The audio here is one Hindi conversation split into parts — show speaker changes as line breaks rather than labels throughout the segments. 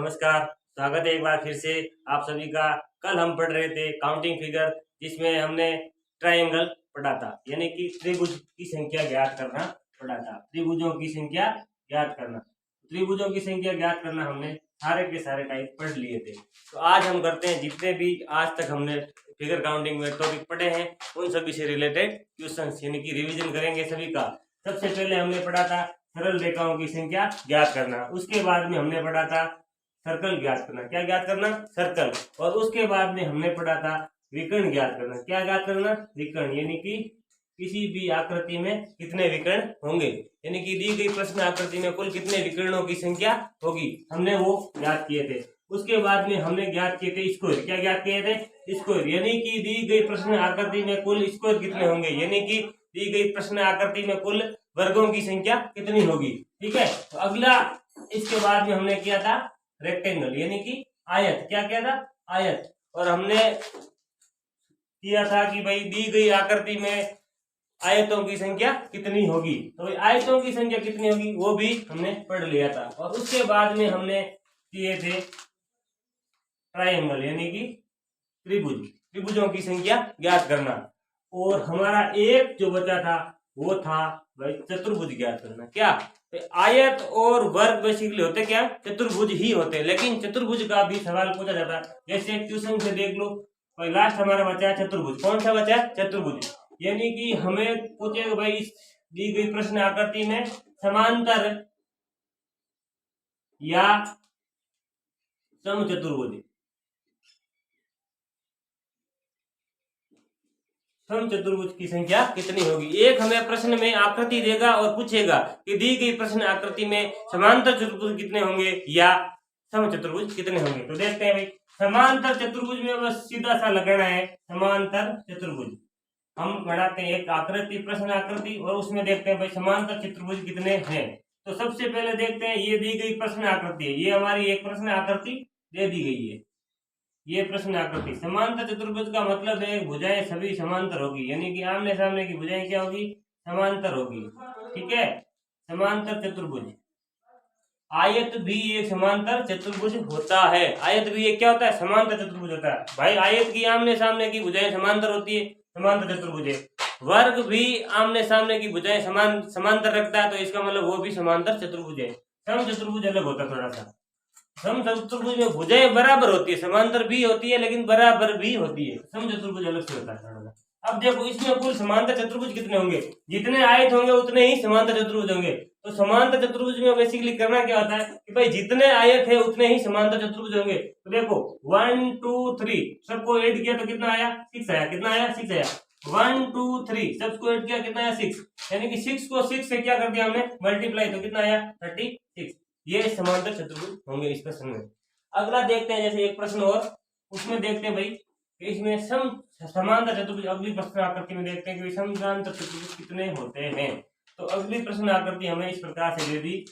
नमस्कार। स्वागत है एक बार फिर से आप सभी का। कल हम पढ़ रहे थे काउंटिंग फिगर, जिसमें हमने ट्रायंगल पढ़ा था, यानी कि त्रिभुज की संख्या ज्ञात करना पढ़ा था। त्रिभुजों की संख्या ज्ञात करना, त्रिभुजों की संख्या ज्ञात करना हमने सारे के सारे टाइप पढ़ लिए थे। तो आज हम करते हैं जितने भी आज तक हमने फिगर काउंटिंग में टॉपिक पढ़े हैं उन सभी से रिलेटेड क्वेश्चन, यानी कि रिविजन करेंगे सभी का। सबसे पहले हमने पढ़ा था सरल रेखाओं की संख्या ज्ञात करना, उसके बाद में हमने पढ़ा था सर्कल ज्ञात करना। क्या ज्ञात करना? सर्कल। और उसके बाद में हमने पढ़ा था विकर्ण ज्ञात करना। क्या ज्ञात करना? विकर्ण, यानी कि किसी भी आकृति में कितने विकर्ण होंगे, यानी कि दी गई प्रश्न आकृति में कुल कितने विकर्णों की संख्या होगी, हमने वो ज्ञात किए थे। उसके बाद में हमने ज्ञात किए थे स्क्वायर। क्या ज्ञात किए थे? स्क्वायर, यानी कि दी गई प्रश्न आकृति में कुल स्क्वायर कितने होंगे, यानी कि दी गई प्रश्न आकृति में कुल वर्गों की संख्या कितनी होगी। ठीक है। तो अगला इसके बाद में हमने किया था रेक्टेंगल, यानी कि आयत। क्या किया था? आयत। और हमने किया था कि भाई दी गई आकृति में आयतों की संख्या कितनी होगी, तो भाई आयतों की संख्या कितनी होगी वो भी हमने पढ़ लिया था। और उसके बाद में हमने किए थे ट्रायंगल, यानी कि त्रिभुज, त्रिभुजों की संख्या ज्ञात करना। और हमारा एक जो बचा था वो था भाई चतुर्भुज ज्ञात करना। क्या? तो आयत और वर्ग बेसिकली होते क्या? चतुर्भुज ही होते हैं, लेकिन चतुर्भुज का भी सवाल पूछा जाता है। जैसे क्वेश्चन से देख लो, भाई लास्ट हमारा बचा है चतुर्भुज। कौन सा बचा है? चतुर्भुज। यानी कि हमें पूछेगा भाई इस दी गई प्रश्न आकृति में समांतर या समचतुर्भुज, समचतुर्भुज की संख्या कितनी होगी। एक हमें प्रश्न में आकृति देगा और पूछेगा कि दी गई प्रश्न आकृति में समांतर चतुर्भुज कितने होंगे या समचतुर्भुज कितने होंगे। तो देखते हैं भाई, समांतर चतुर्भुज में बस सीधा सा लगाना है समांतर चतुर्भुज। हम बनाते हैं एक आकृति, प्रश्न आकृति, और उसमें देखते हैं भाई समांतर चतुर्भुज कितने हैं। तो सबसे पहले देखते हैं, ये दी गई प्रश्न आकृति है, ये हमारी एक प्रश्न आकृति दे दी गई है। ये प्रश्न आकृति समांतर चतुर्भुज का मतलब है भुजाएं सभी समांतर होगी, यानी कि आमने सामने की भुजाएं क्या होगी? समांतर होगी। ठीक है। समांतर चतुर्भुज, आयत भी एक समांतर चतुर्भुज होता है। आयत भी एक क्या होता है? समांतर चतुर्भुज होता है। भाई आयत की आमने सामने की भुजाएं समांतर होती है, समांतर चतुर्भुज है। वर्ग भी आमने सामने की भुजाएं समांतर रखता है, तो इसका मतलब वो भी समांतर चतुर्भुज है। सम चतुर्भुज अलग होता है थोड़ा सा। सम चतुर्भुज में भुजाएं बराबर होती है, समांतर भी होती है लेकिन बराबर भी होती है। सम चतुर्भुज अलग से होता है थोड़ा सा। अब देखो इसमें कुल समांतर चतुर्भुज कितने होंगे? जितने आयत होंगे उतने ही समांतर चतुर्भुज होंगे। तो समांतर चतुर्भुज में बेसिकली करना क्या होता है कि भाई जितने आयत है उतने ही समांतर चतुर्भुज होंगे। तो देखो 1 2 3 सबको ऐड किया तो कितना आया? 6 आया। कितना आया? 6 आया। 1 2 3 सबको ऐड किया, कितना आया? 6। यानी कि 6 को 6 से क्या कर दिया हमने? मल्टीप्लाई, तो कितना आया? 36। ये समांतर चतुर्भुज होंगे इस प्रश्न में। अगला देखते हैं, जैसे एक प्रश्न और, उसमें देखते हैं भाई इसमें समांतर चतुर्भुज। अगली प्रश्न आकृति में देखते हैं कि समांतर चतुर्भुज कितने होते हैं। तो अगली प्रश्न आकृति हमें इस प्रकार से दे दी,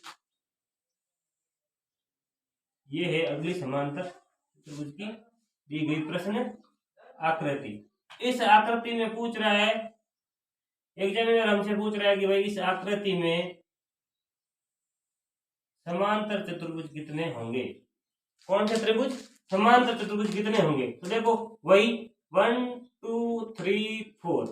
ये है अगली समांतर चतुर्भुज की दी गई प्रश्न आकृति। इस आकृति में पूछ रहा है एग्जामिनर, हमसे पूछ रहा है कि भाई इस आकृति में समांतर चतुर्भुज कितने होंगे। कौन से त्रिभुज? समांतर चतुर्भुज कितने होंगे। तो देखो वही 1 2 3 4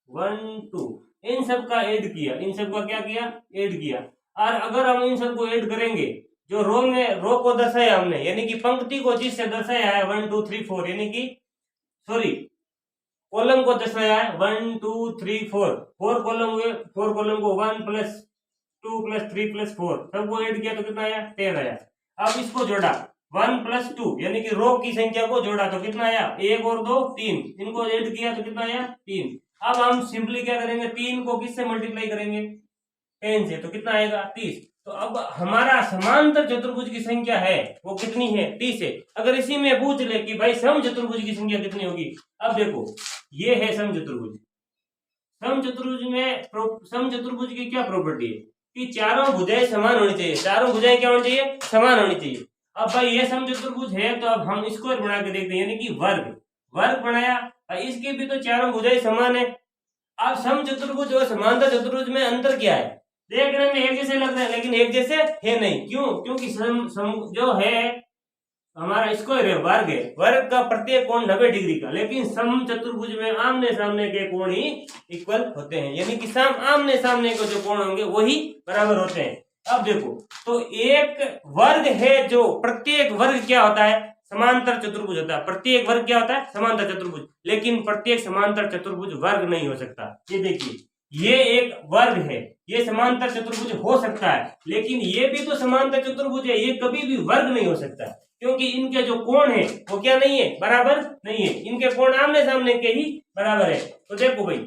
1 2 इन सब का ऐड किया, इन सब का क्या किया? ऐड किया। और अगर हम इन सब को ऐड करेंगे, जो रो में रो को दर्शाया हमने, यानी कि पंक्ति को जिससे दर्शाया है 1 2 3 4, यानी कि सॉरी कॉलम को दर्शाया है 1 2 3 4, 4 कॉलम हुए, 4 कॉलम को 1 + 2 + 3 + 4 सबको ऐड किया तो कितना आया? 10 आया। अब इसको जोड़ा 1 + 2, यानी कि रो की संख्या को जोड़ा तो कितना आया? 1 और 2 3, इनको ऐड किया तो कितना आया? 3। अब हम सिंपली क्या करेंगे? 3 को किससे मल्टीप्लाई करेंगे? 10 से, तो कितना आएगा? 30। तो अब हमारा समांतर चतुर्भुज की संख्या है वो कितनी है? 30 है। अगर इसी में पूछ ले कि भाई सम चतुर्भुज की संख्या कितनी होगी, अब देखो ये है सम चतुर्भुज। सम चतुर्भुज में सम चतुर्भुज की क्या प्रॉपर्टी है कि चारों भुजाएं समान होनी चाहिए। चारों भुजाएं क्या होनी चाहिए? समान होनी चाहिए। अब भाई ये सम चतुर्भुज है, तो अब हम स्क्वायर बना के देखते हैं, यानी कि वर्ग। वर्ग बनाया, इसके भी तो चारों भुजाएं समान है। अब सम चतुर्भुज और समांतर चतुर्भुज में अंतर क्या है? देखने में एक जैसे लग रहे हैं लेकिन एक जैसे है नहीं। क्यों? क्योंकि सम जो है हमारा स्क्वायर है, वर्ग है, वर्ग का प्रत्येक कोण 90 डिग्री का, लेकिन समचतुर्भुज में आमने सामने के कोण ही इक्वल होते हैं, यानी कि आमने सामने के जो कोण होंगे वही बराबर होते हैं। अब देखो, तो एक वर्ग है, जो प्रत्येक वर्ग क्या होता है, समांतर चतुर्भुज होता है। प्रत्येक वर्ग क्या होता है, समांतर चतुर्भुज, लेकिन प्रत्येक समांतर चतुर्भुज वर्ग नहीं हो सकता। ये देखिए, ये एक वर्ग है, ये समांतर चतुर्भुज हो सकता है, लेकिन ये भी तो समांतर चतुर्भुज है, ये कभी भी वर्ग नहीं हो सकता, क्योंकि इनके जो कोण है वो क्या नहीं है, बराबर नहीं है, इनके कोण आमने सामने के ही बराबर है। तो देखो भाई,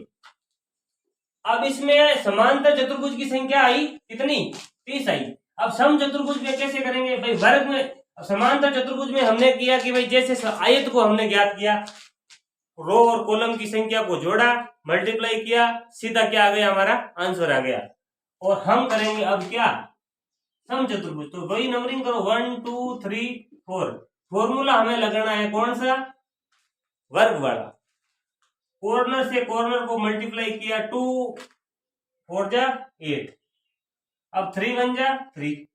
अब इसमें समांतर चतुर्भुज की संख्या आई कितनी, 30 आई। अब सम चतुर्भुज में कैसे करेंगे भाई, वर्ग में, समांतर चतुर्भुज में हमने किया कि भाई जैसे आयत को हमने ज्ञात किया, रो और कॉलम की संख्या को जोड़ा, मल्टीप्लाई किया, सीधा क्या आ गया, हमारा आंसर आ गया। और हम करेंगे अब क्या, सम चतुर्भुज, तो वही नंबरिंग करो, 1 2 3 4। फॉर्मूला हमें लगाना है कौन सा, वर्ग वाला। कॉर्नर से कॉर्नर को मल्टीप्लाई किया, 2 4 जा 8, अब 3 1 जा 3,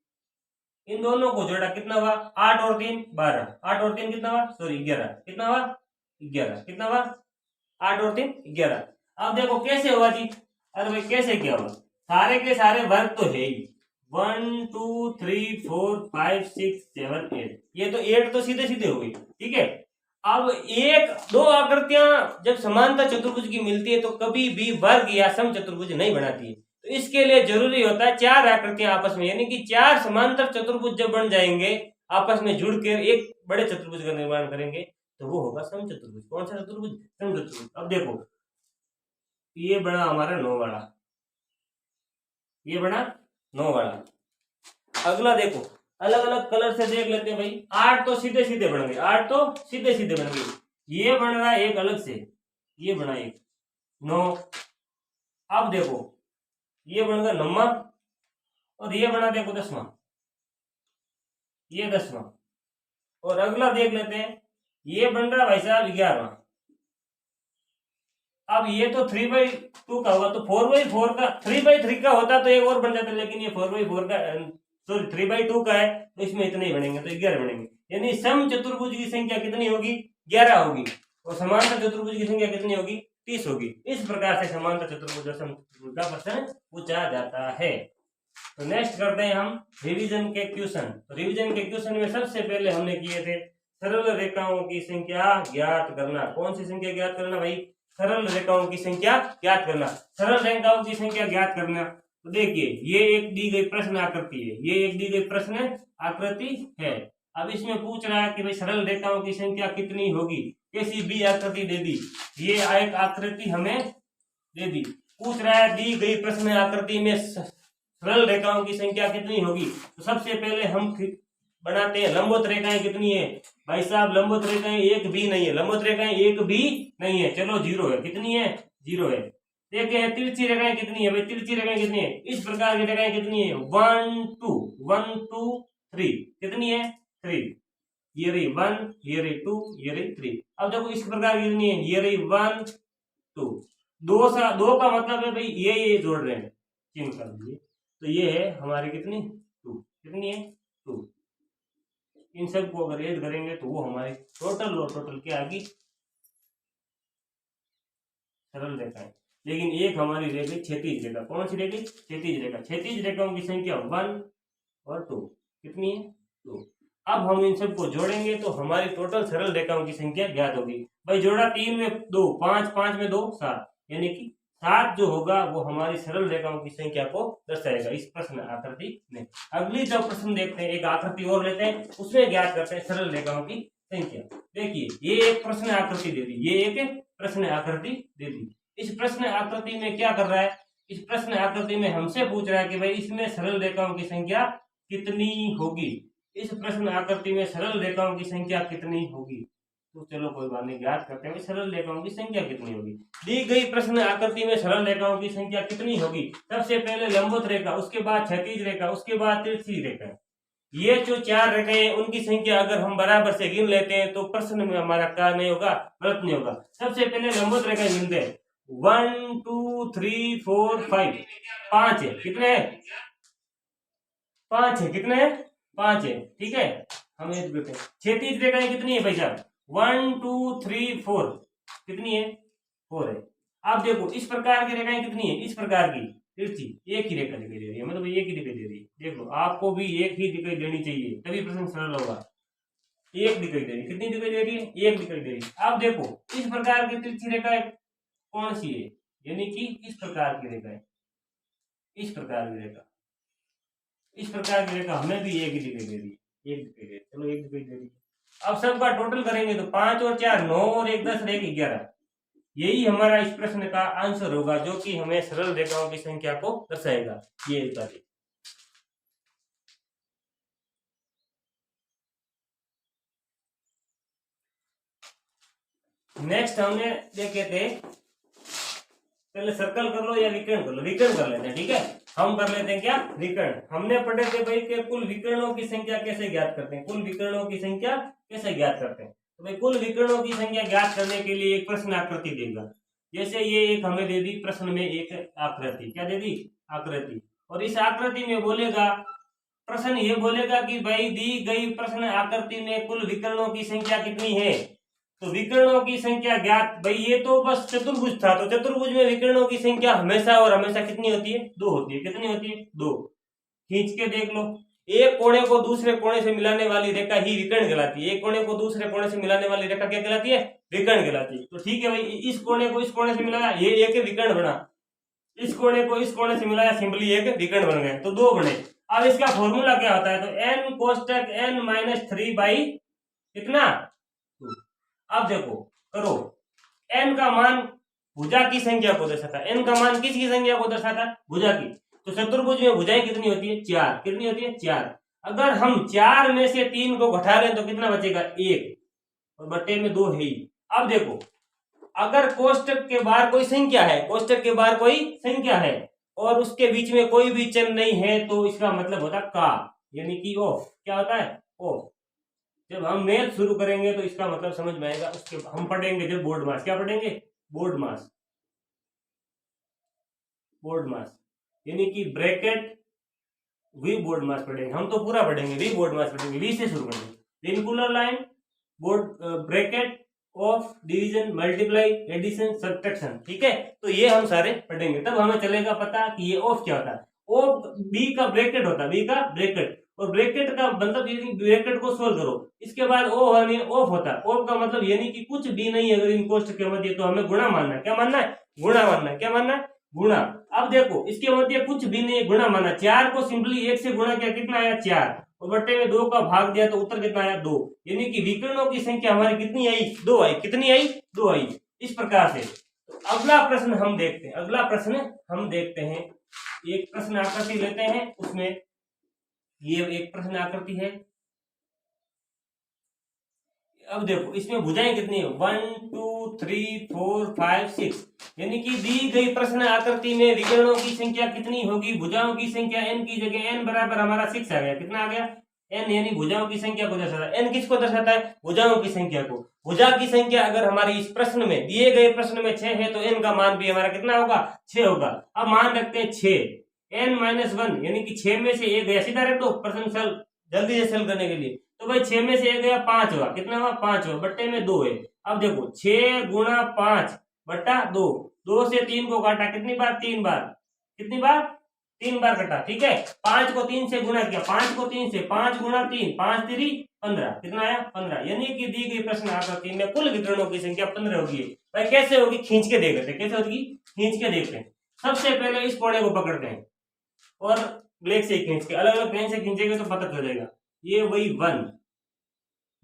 इन दोनों को जोड़ा, कितना हुआ, 8 और 3 12, 8 और 3 कितना हुआ, सॉरी 11, कितना हुआ 11, कितना हुआ 8 और 3 11। अब देखो कैसे हुआ जी, अरे भाई कैसे क्या हुआ, सारे के सारे वर्ग तो है ही, 1 2 3 4 5 6 7 8, ये तो 8 तो सीधे सीधे हो गई, ठीक है। अब एक दो आकृतियां जब समांतर चतुर्भुज की मिलती है तो कभी भी वर्ग या सम चतुर्भुज नहीं बनाती है, तो इसके लिए जरूरी होता है 4 आकृतियां आपस में, यानी कि 4 समांतर चतुर्भुज जब बन जाएंगे, आपस में जुड़कर एक बड़े चतुर्भुज का निर्माण करेंगे, तो वो होगा सम चतुर्भुज। कौन सा चतुर्भुज, सम चतुर्भुज। अब देखो, ये बना हमारा 9 वाला, ये बना 9 वाला। अगला देखो, अलग अलग कलर से देख लेते हैं भाई, 8 तो सीधे सीधे बन गए, 8 तो सीधे सीधे बन गए, ये बन रहा है एक अलग से, ये बना एक 9। अब देखो, ये बन गया 9वां, और ये बना देखो 10वां, ये 10वां। और अगला देख लेते हैं, ये बन रहा भाई साहब 11वां। अब ये तो 3/2 का हुआ, तो 4/4 का, 3/3 का होता तो एक और बन जाता, लेकिन ये 4/4 का, सॉरी 3/2 का है, तो इसमें इतने ही बनेंगे, तो 11 बनेंगे। यानी सम चतुर्भुज की संख्या कितनी होगी, 11 होगी, और समांतर चतुर्भुज की संख्या कितनी होगी, 30 होगी। इस प्रकार से समांतर चतुर्भुज और सम चतुर्भुज का प्रश्न पूछा जाता है। तो नेक्स्ट करते हैं हम रिवीजन के क्वेश्चन। तो रिवीजन के क्वेश्चन में सबसे पहले हमने किए थे सरल रेखाओं की संख्या ज्ञात करना। कौन सी संख्या ज्ञात करना भाई, सरल रेखाओं की संख्या ज्ञात करना। सरल रेखाओं की संख्या ज्ञात करना, तो देखिए ये एक दी गई प्रश्न आकृति है, ये एक दी गई प्रश्न आकृति है। अब इसमें पूछ रहा है कि भाई सरल रेखाओं की संख्या कितनी होगी, कैसी भी आकृति दे दी, ये एक आकृति हमें दे दी, पूछ रहा है दी गई प्रश्न आकृति में सरल रेखाओं की संख्या कितनी होगी। तो सबसे पहले हम बनाते हैं लंबवत रेखाएं कितनी है भाई साहब, लंबवत रेखाएं एक भी नहीं है, लंबवत रेखाएं एक भी नहीं है, चलो 0 है, कितनी है 0 है। देखते हैं तिरछी रेखाएं कितनी है भाई, तिरछी रेखाएं कितनी है, इस प्रकार की रेखाएं कितनी है, 1 2 1 2 3, कितनी है 3, ये रही 1, ये रही 2, ये रही 3। अब देखो इस प्रकार की कितनी है, ये रही 1 2, दो का मतलब है भाई ये जोड़ रहे हैं, चिन्ह कर दीजिए, तो ये है हमारी कितनी 2, कितनी है 2। इन सब को अगर ऐड करेंगे तो वो हमारी टोटल और टोटल क्या आएगी, सरल रेखा है। लेकिन एक हमारी रह गई क्षैतिज रेखा, कौन सी रह गई, क्षैतिज रेखा। क्षैतिज रेखाओं की संख्या 1 और 2, कितनी है 2। अब हम इन सब को जोड़ेंगे तो हमारी टोटल सरल रेखाओं की संख्या ज्ञात होगी। भाई जोड़ा 3 में 2 5, 5 में 2 7, यानी कि 7 जो होगा वो हमारी सरल रेखाओं की संख्या को दर्शाएगा इस प्रश्न आकृति में। अगली जो प्रश्न देखते हैं, एक आकृति और लेते हैं, उसमें ज्ञात करते हैं सरल रेखाओं की संख्या। देखिए ये एक प्रश्न आकृति दे दी, ये एक प्रश्न आकृति दे दी। इस प्रश्न आकृति में क्या कर रहा है, इस प्रश्न आकृति में हमसे पूछ रहा है कि भाई इसमें सरल रेखाओं की संख्या कितनी होगी। इस प्रश्न आकृति में सरल रेखाओं की संख्या कितनी होगी, तो चलो कोई बात नहीं, ज्ञात करते हैं सरल रेखाओं की संख्या कितनी होगी। दी गई प्रश्न आकृति में सरल रेखाओं की संख्या कितनी होगी, सबसे पहले लंबवत रेखा, उसके बाद क्षैतिज रेखा, उसके बाद तिरछी रेखा। ये जो 4 रेखाएं उनकी संख्या अगर हम बराबर से गिन लेते हैं तो प्रश्न में हमारा क्या नहीं होगा, गलत नहीं होगा। सबसे पहले लंबवत रेखा गिनते हैं, 1 2 3 4 5, 5 है, कितने हैं 5 है, कितने हैं 5 है, ठीक है। हम ये देखते हैं क्षैतिज रेखाएं कितनी है भाई साहब, 1 2 3 4, कितनी है, 4 है। आप देखो इस प्रकार की रेखाएं कितनी है, इस प्रकार की तिरछी एक ही रेखा दिखाई दे रही है, मतलब एक ही दिखाई दे रही है। देख लो आपको भी एक ही दिखाई देनी चाहिए, तभी प्रश्न सरल होगा। एक दिखाई दे रही है, कितनी दिखाई दे रही है, एक दिखाई दे रही है। आप देखो इस प्रकार की तिरछी रेखा कौन सी है, यानी कि इस प्रकार की रेखा है, इस प्रकार की रेखा, इस प्रकार की रेखा हमें भी एक ही दिखाई दे रही है, एक दिखाई दे रही है, चलो एक दिखाई दे रही है। अब सबका टोटल करेंगे तो 5 और 4 9 और 1 10 और 1 11, यही हमारा इस प्रश्न का आंसर होगा, जो कि हमें सरल रेखाओं की संख्या को दर्शाएगा। ये कार्य नेक्स्ट हमने देखे थे, पहले सर्कल कर लो या विकर्ण कर लो, विकर्ण कर लेते हैं, ठीक है। हम कर लेते हैं क्या, विकर्ण। हमने पढ़े थे भाई कि कुल विकर्णों की संख्या कैसे ज्ञात करते हैं, कुल विकर्णों की संख्या कैसे ज्ञात करते हैं। तो भाई कुल विकर्णों की संख्या ज्ञात करने के लिए एक प्रश्न आकृति देगा, जैसे ये एक हमें दे दी प्रश्न में एक आकृति, क्या दे दी, आकृति। और इस आकृति में बोलेगा, प्रश्न ये बोलेगा कि भाई दी गई प्रश्न आकृति में कुल विकर्णों की संख्या कितनी है। तो विकर्णों की संख्या ज्ञात, भाई ये तो बस चतुर्भुज था, तो चतुर्भुज में विकर्णों की संख्या हमेशा और हमेशा कितनी होती है, 2 होती है। कितनी होती है, 2। खींच के देख लो, एक कोने को दूसरे कोने से मिलाने वाली रेखा ही विकर्ण कहलाती है। एक कोने को दूसरे कोने से मिलाने वाली रेखा क्या कहलाती है, विकर्ण कहलाती है। तो ठीक है भाई, इस कोने को इस कोने से मिलाया, ये एक विकर्ण बना, इस कोने को इस कोने से मिलाया, सिंपली एक विकर्ण बन गए, तो 2 बने। अब इसका फॉर्मूला क्या होता है, तो n कोष्टक n-3 बाई कितना, 2। अब देखो करो, n का मान भुजा की संख्या को दर्शाता है। n का मान किसकी संख्या को दर्शाता है, भुजा की। तो चतुर्भुज में भुजाएं कितनी होती है, 4। कितनी होती है, 4। अगर हम 4 में से 3 को घटा रहे तो कितना बचेगा, 1, और बट्टे में 2 है ही। अब देखो अगर कोष्टक के बाहर कोई संख्या है, कोष्टक के बाहर कोई संख्या है और उसके बीच में कोई भी चिन्ह नहीं है, तो इसका मतलब होता है का, यानी कि ऑफ। क्या होता है, ऑफ। जब हम मैथ शुरू करेंगे तो इसका मतलब समझ में आएगा। उसके हम पढ़ेंगे जब बोर्ड मास, क्या पढ़ेंगे, बोर्ड मास, बोर्ड मास, यानी कि ब्रैकेट वी बोर्ड मास पढ़ेंगे। हम तो पूरा पढ़ेंगे, वी बोर्ड मास पढ़ेंगे, वी से शुरू करेंगे। Vincular line, board bracket of, division, multiply, addition, subtraction, ठीक है। तो ये हम सारे पढ़ेंगे, तब हमें चलेगा पता कि ये ऑफ क्या होता है। ऑफ बी का ब्रैकेट होता है, बी का ब्रैकेट, और ब्रैकेट का मतलब ये ब्रैकेट को सोल्व करो, इसके बाद ओ ऑफ होता है। ऑफ का मतलब यानी कि कुछ भी नहीं है अगर इन कोष्टक के मध्य, तो हमें गुणा मानना है। क्या मानना है, गुणा मानना है। क्या मानना है, गुणा। अब देखो इसके मध्य कुछ भी नहीं है, गुणा माना। 4 को सिंपली 1 से गुणा किया, कितना आया, 4, और बट्टे में 2 का भाग दिया तो उत्तर कितना आया, 2। यानी कि विकर्णों की संख्या हमारी कितनी आई, 2 आई। कितनी आई, 2 आई। इस प्रकार से तो अगला प्रश्न हम देखते हैं, अगला प्रश्न हम देखते हैं। एक प्रश्न आकृति लेते हैं, उसमें ये एक प्रश्न आकृति है। अब देखो इसमें भुजाएं कितनी है, 1 2 3 4 5 6, यानी कि दी गई प्रश्न आकृति में विकर्णों की संख्या कितनी होगी, भुजाओं की संख्या n की जगह n बराबर हमारा 6 आ गया। कितना आ गया, n, यानी भुजाओं की संख्या को दर्शाता है। n किसको दर्शाता है, भुजाओं की संख्या को। भुजा की संख्या अगर हमारी इस प्रश्न में, दिए गए प्रश्न में 6 है, तो n का मान भी हमारा कितना होगा, 6 होगा। अब मान रखते हैं 6, n-1, यानी कि 6 में से 1 गया, सीधा रख दो प्रश्न सल जल्दी से सल करने के लिए। तो भाई 6 में से 1 गया, 5 हुआ। कितना हुआ, 5 हुआ, बट्टे में 2 है। अब देखो 6 गुणा 5 बट्टा 2, 2 से 3 को काटा, कितनी बार, 3 बार। कितनी बार, 3 बार कटा, ठीक है। 5 को 3 से गुणा किया, 5 को 3 से, 5 गुणा 3, 5 3 15, कितना आया, 15। यानी कि दी गई प्रश्न आकृति में कुल विकर्णों की संख्या 15 होगी। भाई कैसे होगी, खींच के देख लेते हैं, कैसे होगी, खींच के देखते हैं। सबसे पहले इस कोने को पकड़ते हैं और ब्लेड से खींच के, अलग अलग पेन से खींचेंगे तो पता चल जाएगा। ये वही 1,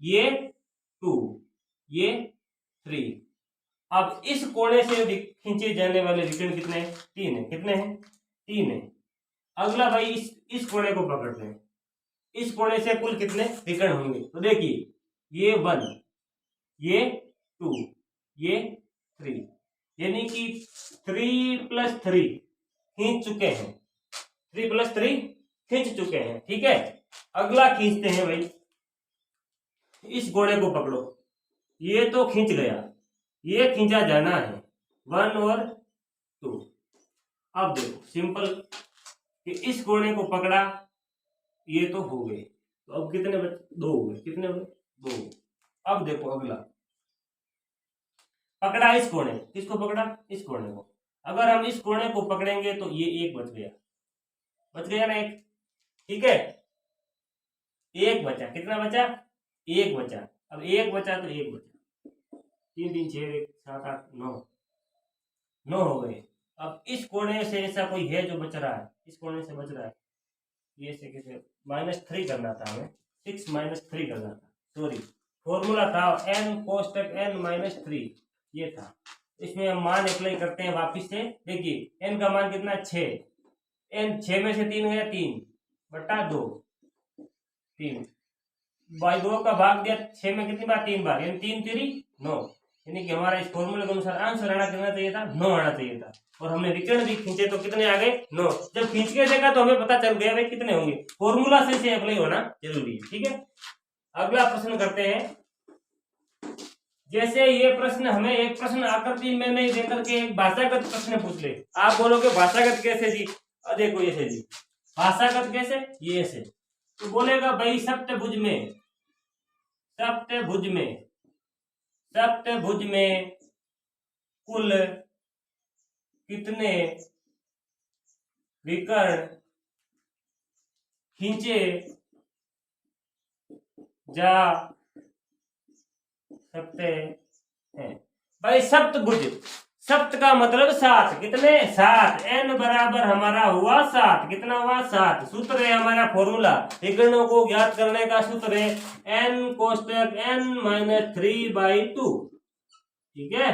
ये 2, ये 3। अब इस कोने से खींचे जाने वाले विकर्ण कितने हैं, 3 है। कितने हैं, 3 है। अगला भाई इस कोने को पकड़ते हैं, इस कोने से कुल कितने विकर्ण होंगे। तो देखिए ये 1, ये 2, ये 3, यानी कि 3 + 3 खींच चुके हैं, 3 + 3 खींच चुके हैं, ठीक है। अगला खींचते हैं भाई, इस घोड़े को पकड़ो, ये तो खींच गया, ये खींचा जाना है, 1 और 2। अब देखो सिंपल कि इस घोड़े को पकड़ा, ये तो हो गए, तो अब कितने बचे? 2 हुए। कितने हुए? 2। अब देखो अगला, पकड़ा इस कोने, किसको पकड़ा? इस कोने को। अगर हम इस कोने को पकड़ेंगे तो ये एक बच गया, बच गया ना एक, ठीक है, एक बचा। कितना बचा? एक बचा। अब एक बचा तो एक बचा, 3 3 6 1 7 8 9, 9 हो गए। अब इस कोने से ऐसा कोई है जो बच रहा है, इस कोने से बच रहा है, ये से कैसे -3 करना था हमें, 6 -3 करना था, सॉरी, फॉर्मूला था n कोष्टक n -3, ये था। इसमें हम मान अप्लाई करते हैं वापिस से। देखिए n का मान कितना? 6, n 6 में से 3 गया, 3 बटा 2, 3 बाई 2 का भाग दिया 6 में कितनी बार? 3 बार, यानी 3 3 9, यानी कि हमारा इस फॉर्मूले के अनुसार आंसर आना कितना चाहिए था? 9 आना चाहिए था। और हमने विकर्ण भी खींचे तो कितने आ गए? 9। जब खींच के देखा तो हमें पता चल गया भाई कितने होंगे। फॉर्मूला से अप्लाई होना जरूरी है, ठीक है। अगला प्रश्न करते हैं। जैसे ये प्रश्न हमें एक प्रश्न आकृति में नहीं देकर के एक भाषागत प्रश्न पूछ ले। आप बोलोगे भाषागत कैसे जी? देखो ऐसे जी, भाषागत कैसे? ये ऐसे तो बोलेगा भाई सप्तभुज में, सप्तभुज में, सप्तभुज में कुल कितने विकर्ण खींचे जा सकते हैं? भाई सप्तभुज, सप्त का मतलब 7, कितने? 7, n बराबर हमारा हुआ 7, कितना हुआ? 7। सूत्र है हमारा फॉर्मूला, विकर्णों को ज्ञात करने का सूत्र है n कोष्टक n - 3/2, ठीक है।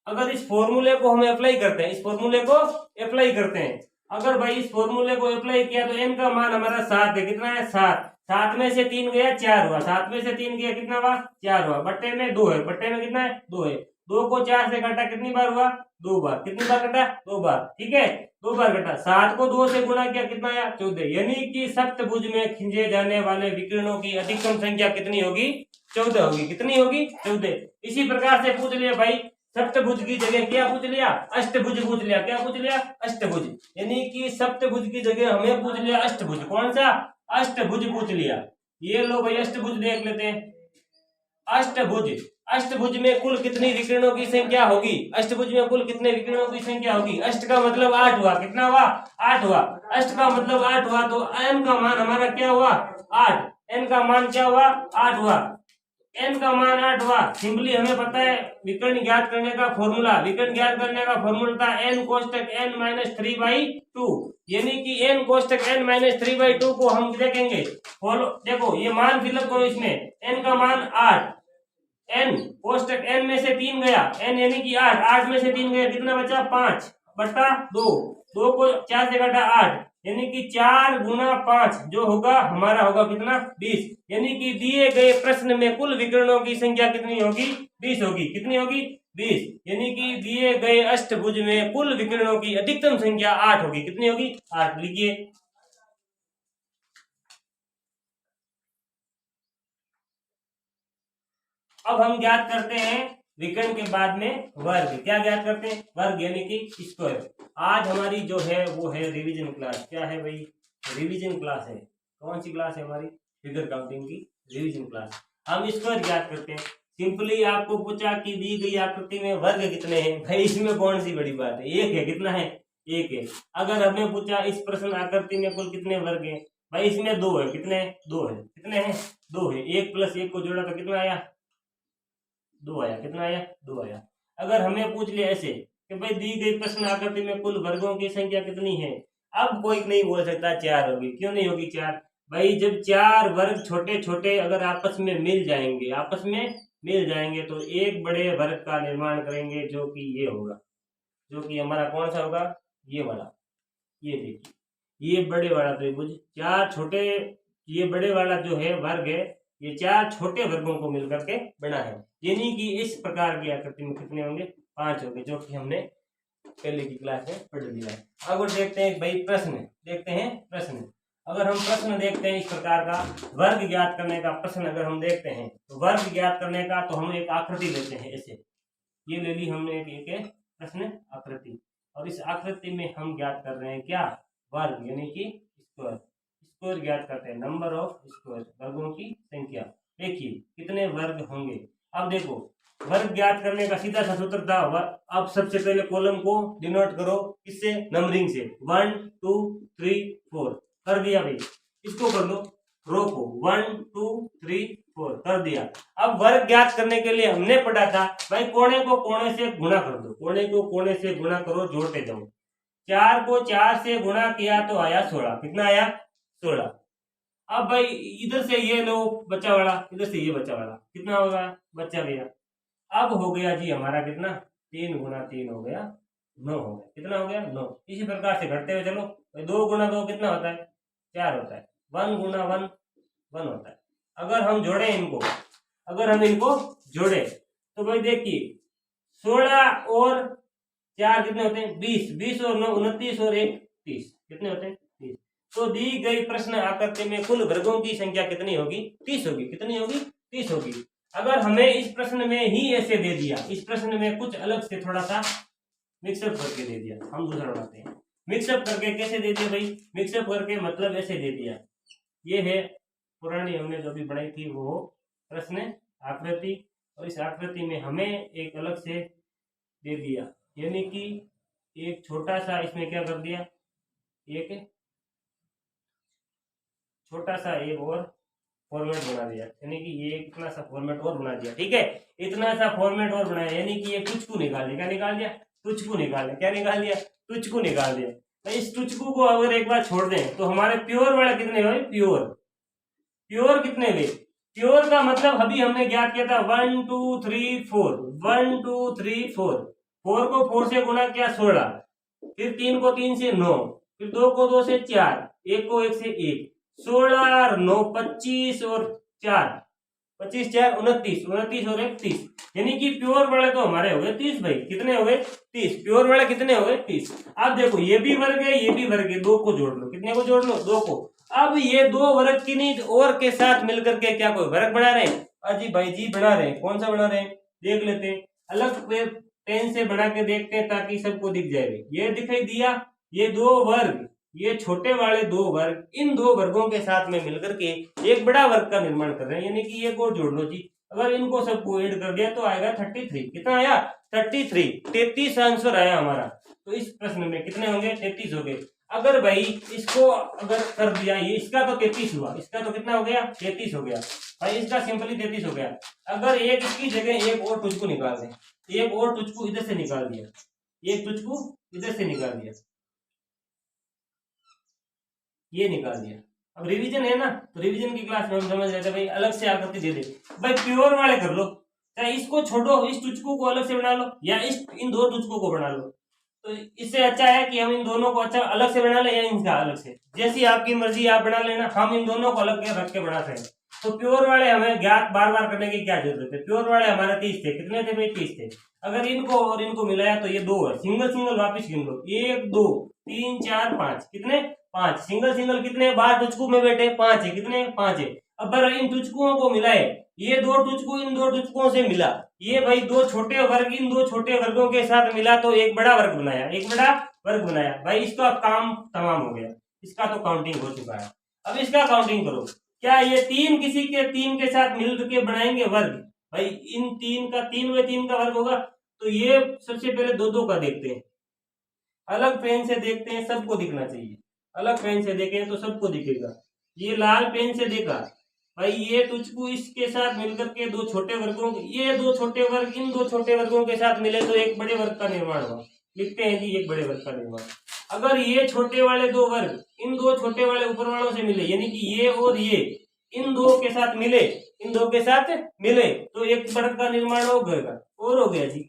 अगर इस फॉर्मूले को हमें अप्लाई करते हैं, इस फॉर्मूले को अप्लाई करते हैं, अगर भाई इस फॉर्मूले को अप्लाई किया तो n का मान हमारा 7 है, कितना है? 7। 7 में से 3 गया, 4 हुआ, 7 में से 3 गया, कितना हुआ? 4 हुआ, बट्टे में 2 है, बट्टे में कितना है? 2 है। 2 को 4 से काटा, कितनी बार हुआ? 2 बार। कितनी बार कटा? 2 बार, ठीक है, 2 बार कटा। 7 को 2 से गुणा किया, कितना आया? 14। यानी कि सप्तभुज में खींचे जाने वाले विकर्णों की अधिकतम संख्या कितनी होगी? 14 होगी। कितनी होगी? 14। इसी प्रकार से पूछ लिया भाई, सप्तभुज की जगह क्या पूछ लिया? अष्टभुज पूछ लिया। क्या पूछ लिया? अष्टभुज। यानी कि सप्तभुज की जगह हमें पूछ लिया अष्टभुज। कौन सा? अष्टभुज पूछ लिया। ये लो भाई अष्टभुज देख लेते हैं। अष्टभुज, अष्टभुज में कुल कितनी विकर्णों की संख्या होगी? अष्टभुज में कुल कितने विकर्णों की संख्या होगी? अष्ट का मतलब 8 हुआ, कितना हुआ? 8 हुआ। अष्ट का मतलब 8 हुआ तो n का मान हमारा क्या हुआ? 8। n का मान क्या हुआ? 8 हुआ। n का मान 8 हुआ। सिंपली हमें पता है विकर्ण ज्ञात करने का फॉर्मूला, विकर्ण ज्ञात करने का फॉर्मूला था n कोष्टक n - 3/2, यानी कि n कोष्टक n - 3/2 को हम देखेंगे। फॉलो, देखो ये मान फिलअप करो इसमें। n का मान 8, n कोष्टक n में से 3 गया, n यानी कि 8, 8 में से 3 गया, कितना बचा? 5 बटा 2, 2 को 4 से काटा 8, यानी कि 4 गुना 5 जो होगा हमारा होगा कितना? 20। यानी कि दिए गए प्रश्न में कुल विकर्णों की संख्या कितनी होगी? 20 होगी। कितनी होगी? 20। यानी कि दिए गए अष्टभुज में कुल विकर्णों की अधिकतम संख्या 8 होगी। कितनी होगी? 8। लिखिए। अब हम ज्ञात करते हैं विकर्ण के बाद में वर्ग। क्या ज्ञात करते हैं? वर्ग यानी कि स्क्वायर। आज हमारी जो है वो है रिवीजन क्लास। क्या है भाई? रिवीजन क्लास है। कौन सी क्लास है हमारी? फिगर काउंटिंग की रिवीजन क्लास। हम स्क्वायर ज्ञात करते हैं। सिंपली आपको पूछा कि दी गई आकृति में वर्ग कितने हैं, भाई इसमें कौन सी बड़ी बात है? एक है। कितना है? एक है। अगर हमें पूछा इस प्रश्न आकृति में कुल कितने वर्ग हैं, भाई इसमें 2 है। कितने? 2 है। कितने हैं? 2 है। 1 + 1 को जोड़ा तो कितना आया? 2 आया। कितना आया? 2 आया। अगर हमें पूछ लिया ऐसे कि भाई दी गई प्रश्न आकृति में कुल वर्गों की संख्या कितनी है, अब कोई नहीं बोल सकता 4 होगी। क्यों नहीं होगी 4? भाई जब 4 वर्ग छोटे छोटे अगर आपस में मिल जाएंगे, आपस में मिल जाएंगे तो एक बड़े वर्ग का निर्माण करेंगे, जो कि ये होगा, जो कि हमारा कौन सा होगा? ये वाला। ये देखिए, ये बड़े वाला त्रिभुज, 4 छोटे, ये बड़े वाला जो है वर्ग है, ये 4 छोटे वर्गों को मिलकर के बना है। यानी कि इस प्रकार की आकृति में कितने होंगे? 5 होंगे, जो कि हमने पहले की क्लास में पढ़ लिया है। अब देखते हैं भाई प्रश्न, देखते हैं प्रश्न। अगर हम प्रश्न देखते हैं इस प्रकार का, वर्ग ज्ञात करने का प्रश्न अगर हम देखते हैं तो वर्ग ज्ञात करने का तो हम एक आकृति लेते हैं ऐसे। ये ले ली हमने एक प्रश्न आकृति, और इस आकृति में हम ज्ञात कर रहे हैं क्या? वर्ग यानी कि स्क्वायर। स्क्वायर ज्ञात करते हैं, नंबर ऑफ स्क्वायर, वर्गों की संख्या। देखिए कितने वर्ग होंगे। अब देखो वर्ग ज्ञात करने का सीधा सा सूत्र था। अब सबसे पहले कॉलम को डिनोट करो किससे, नंबरिंग से, 1 2 3 4 कर दिया भाई। इसको कर लो रो को 1 2 3 4 कर दिया। अब वर्ग ज्ञात करने के लिए हमने पढ़ा था भाई कोने को कोने से गुणा कर दो, कोने को कोने से गुणा करो, जोड़ते जाओ। 4 को 4 से गुणा किया तो आया 16। कितना आया, 16। अब भाई इधर से ये लो बच्चा वाला, इधर से ये बच्चा वाला, कितना होगा, बच्चा गया। अब हो गया जी हमारा कितना, 3 गुना 3 हो गया 9 हो गया। कितना हो गया, 9। इसी प्रकार से घटते हुए चलो, 2 गुना 2 कितना होता है, 4 होता है। 1 गुना 1 1 होता है। अगर हम जोड़े इनको, अगर हम इनको जोड़े तो भाई देखिए 16 और 4 कितने होते हैं, 20। 20 और 9 29 और 1 30। कितने होते हैं, 30। तो दी गई प्रश्न आकृति में कुल वर्गों की संख्या कितनी होगी, 30 होगी। कितनी होगी, 30 होगी। अगर हमें इस प्रश्न में ही ऐसे दे दिया, इस प्रश्न में कुछ अलग से थोड़ा सा मिक्सअप करके दे दिया, हम दूसरा बनाते हैं। मिक्सअप करके कैसे दे दिया भाई, मिक्सअप करके मतलब ऐसे दे दिया, ये है पुरानी हमने जो भी बनाई थी वो प्रश्न आकृति, और इस आकृति में हमें एक अलग से दे दिया, यानी कि एक छोटा सा इसमें क्या कर दिया, एक छोटा सा एक और फॉर्मेट बना दिया, यानी कि ये इतना सा फॉर्मेट और बना दिया। ठीक है, इतना सा फॉर्मेट और बनाया, यानी कि ये टुचकू निकाल दिया। क्या निकाल दिया, टुचकू निकाल दिया। क्या निकाल दिया, टुचकू निकाल दिया। तो इस टुचकू को अगर एक बार छोड़ दें तो हमारे प्योर वाले कितने हुए, प्योर, प्योर कितने हुए, प्योर का मतलब अभी हमने ज्ञात किया था 1 2 3 4, 1 2 3 4, 4 को 4 से गुणा किया 16, फिर 3 को 3 से 9, फिर 2 को 2 से 4, 1 को 1 से 1, 16 और 9 25 और 4 25 4 29, 29 और 1 30, यानी कि प्योर वाले तो हमारे हो गए 30 भाई। कितने हो गए, 30। प्योर वाले कितने हो गए, 30। अब देखो ये भी वर्ग है, ये भी वर्ग है, 2 को जोड़ लो। कितने को जोड़ लो, 2 को। अब ये 2 वर्ग किन्हीं और के साथ मिलकर के क्या कोई वर्ग बना रहे हैं, अजी भाई जी बना रहे हैं। कौन सा बना रहे हैं, देख लेते हैं, अलग पेन से बना के देखते हैं ताकि सबको दिख जाए। ये दिखाई दिया, ये 2 वर्ग, ये छोटे वाले 2 वर्ग, इन 2 वर्गों के साथ में मिलकर के एक बड़ा वर्ग का निर्माण कर रहे हैं, यानी कि एक और जोड़ लो जी। अगर इनको सबको ऐड कर दिया तो आएगा 33। कितना आया, 33, 33 आंसर आया हमारा। तो इस प्रश्न में कितने होंगे, 33 हो गए। अगर भाई इसको अगर कर दिया, ये इसका तो 33 हुआ, इसका तो कितना हो गया, 33 हो गया भाई, इसका सिंपली 33 हो गया। अगर एक इसकी जगह एक और तुझको निकाल दें, एक और तुझको इधर से निकाल दिया, एक तुझको इधर से निकाल दिया, ये निकाल दिया। अब रिवीजन है ना, तो रिवीजन की क्लास में हम समझ रहे थे भाई अलग से आकृति दे दे भाई, प्योर वाले कर लो, चाहे इसको छोड़ो, इस तुझको को अलग से बना लो, या इस इन 2 तुझको को बना लो। तो इससे अच्छा है कि हम इन दोनों को अच्छा अलग से बना ले या इनका अलग से, जैसी आपकी मर्जी आप बना लेना। हम इन दोनों को अलग रख के बनाते हैं। तो प्योर वाले हमें ज्ञात बार बार करने की क्या जरूरत है, प्योर वाले हमारे 30 थे। कितने थे भाई, 30 थे। अगर इनको और इनको मिलाया तो ये 2 है, सिंगल सिंगल वापिस गिन लो, 1 2 3 4 5, कितने 5, सिंगल सिंगल कितने, बाहर टुचकू में बैठे 5 है, कितने 5 है। अब इन टुचकुओं को मिलाए, ये 2 टुचकू इन 2 टुचकुओं से मिला, ये भाई 2 छोटे वर्ग इन 2 छोटे वर्गों के साथ मिला तो एक बड़ा वर्ग बनाया, एक बड़ा वर्ग बनाया भाई। इसका काम तमाम हो गया, इसका तो काउंटिंग हो चुका है। अब इसका काउंटिंग करो, क्या ये 3 किसी के 3 के साथ मिल के बनाएंगे वर्ग, भाई इन 3 का 3 व 3 का वर्ग होगा। तो ये सबसे पहले 2 2 का देखते हैं, अलग पेन से देखते हैं, सबको दिखना चाहिए। अलग पेन से देखें तो सबको दिखेगा। ये लाल पेन से देखा भाई, ये तुझको इसके साथ मिलकर के 2 छोटे वर्गों, ये 2 छोटे वर्ग इन 2 छोटे वर्गों के साथ मिले तो एक बड़े वर्ग का निर्माण हुआ। लिखते हैं जी एक बड़े वर्ग का निर्माण। अगर ये छोटे वाले 2 वर्ग इन 2 छोटे वाले ऊपर वालों से मिले, यानी कि ये और ये इन 2 के साथ मिले, इन 2 के साथ मिले तो एक वर्ग का निर्माण हो गएगा, और हो गया जी।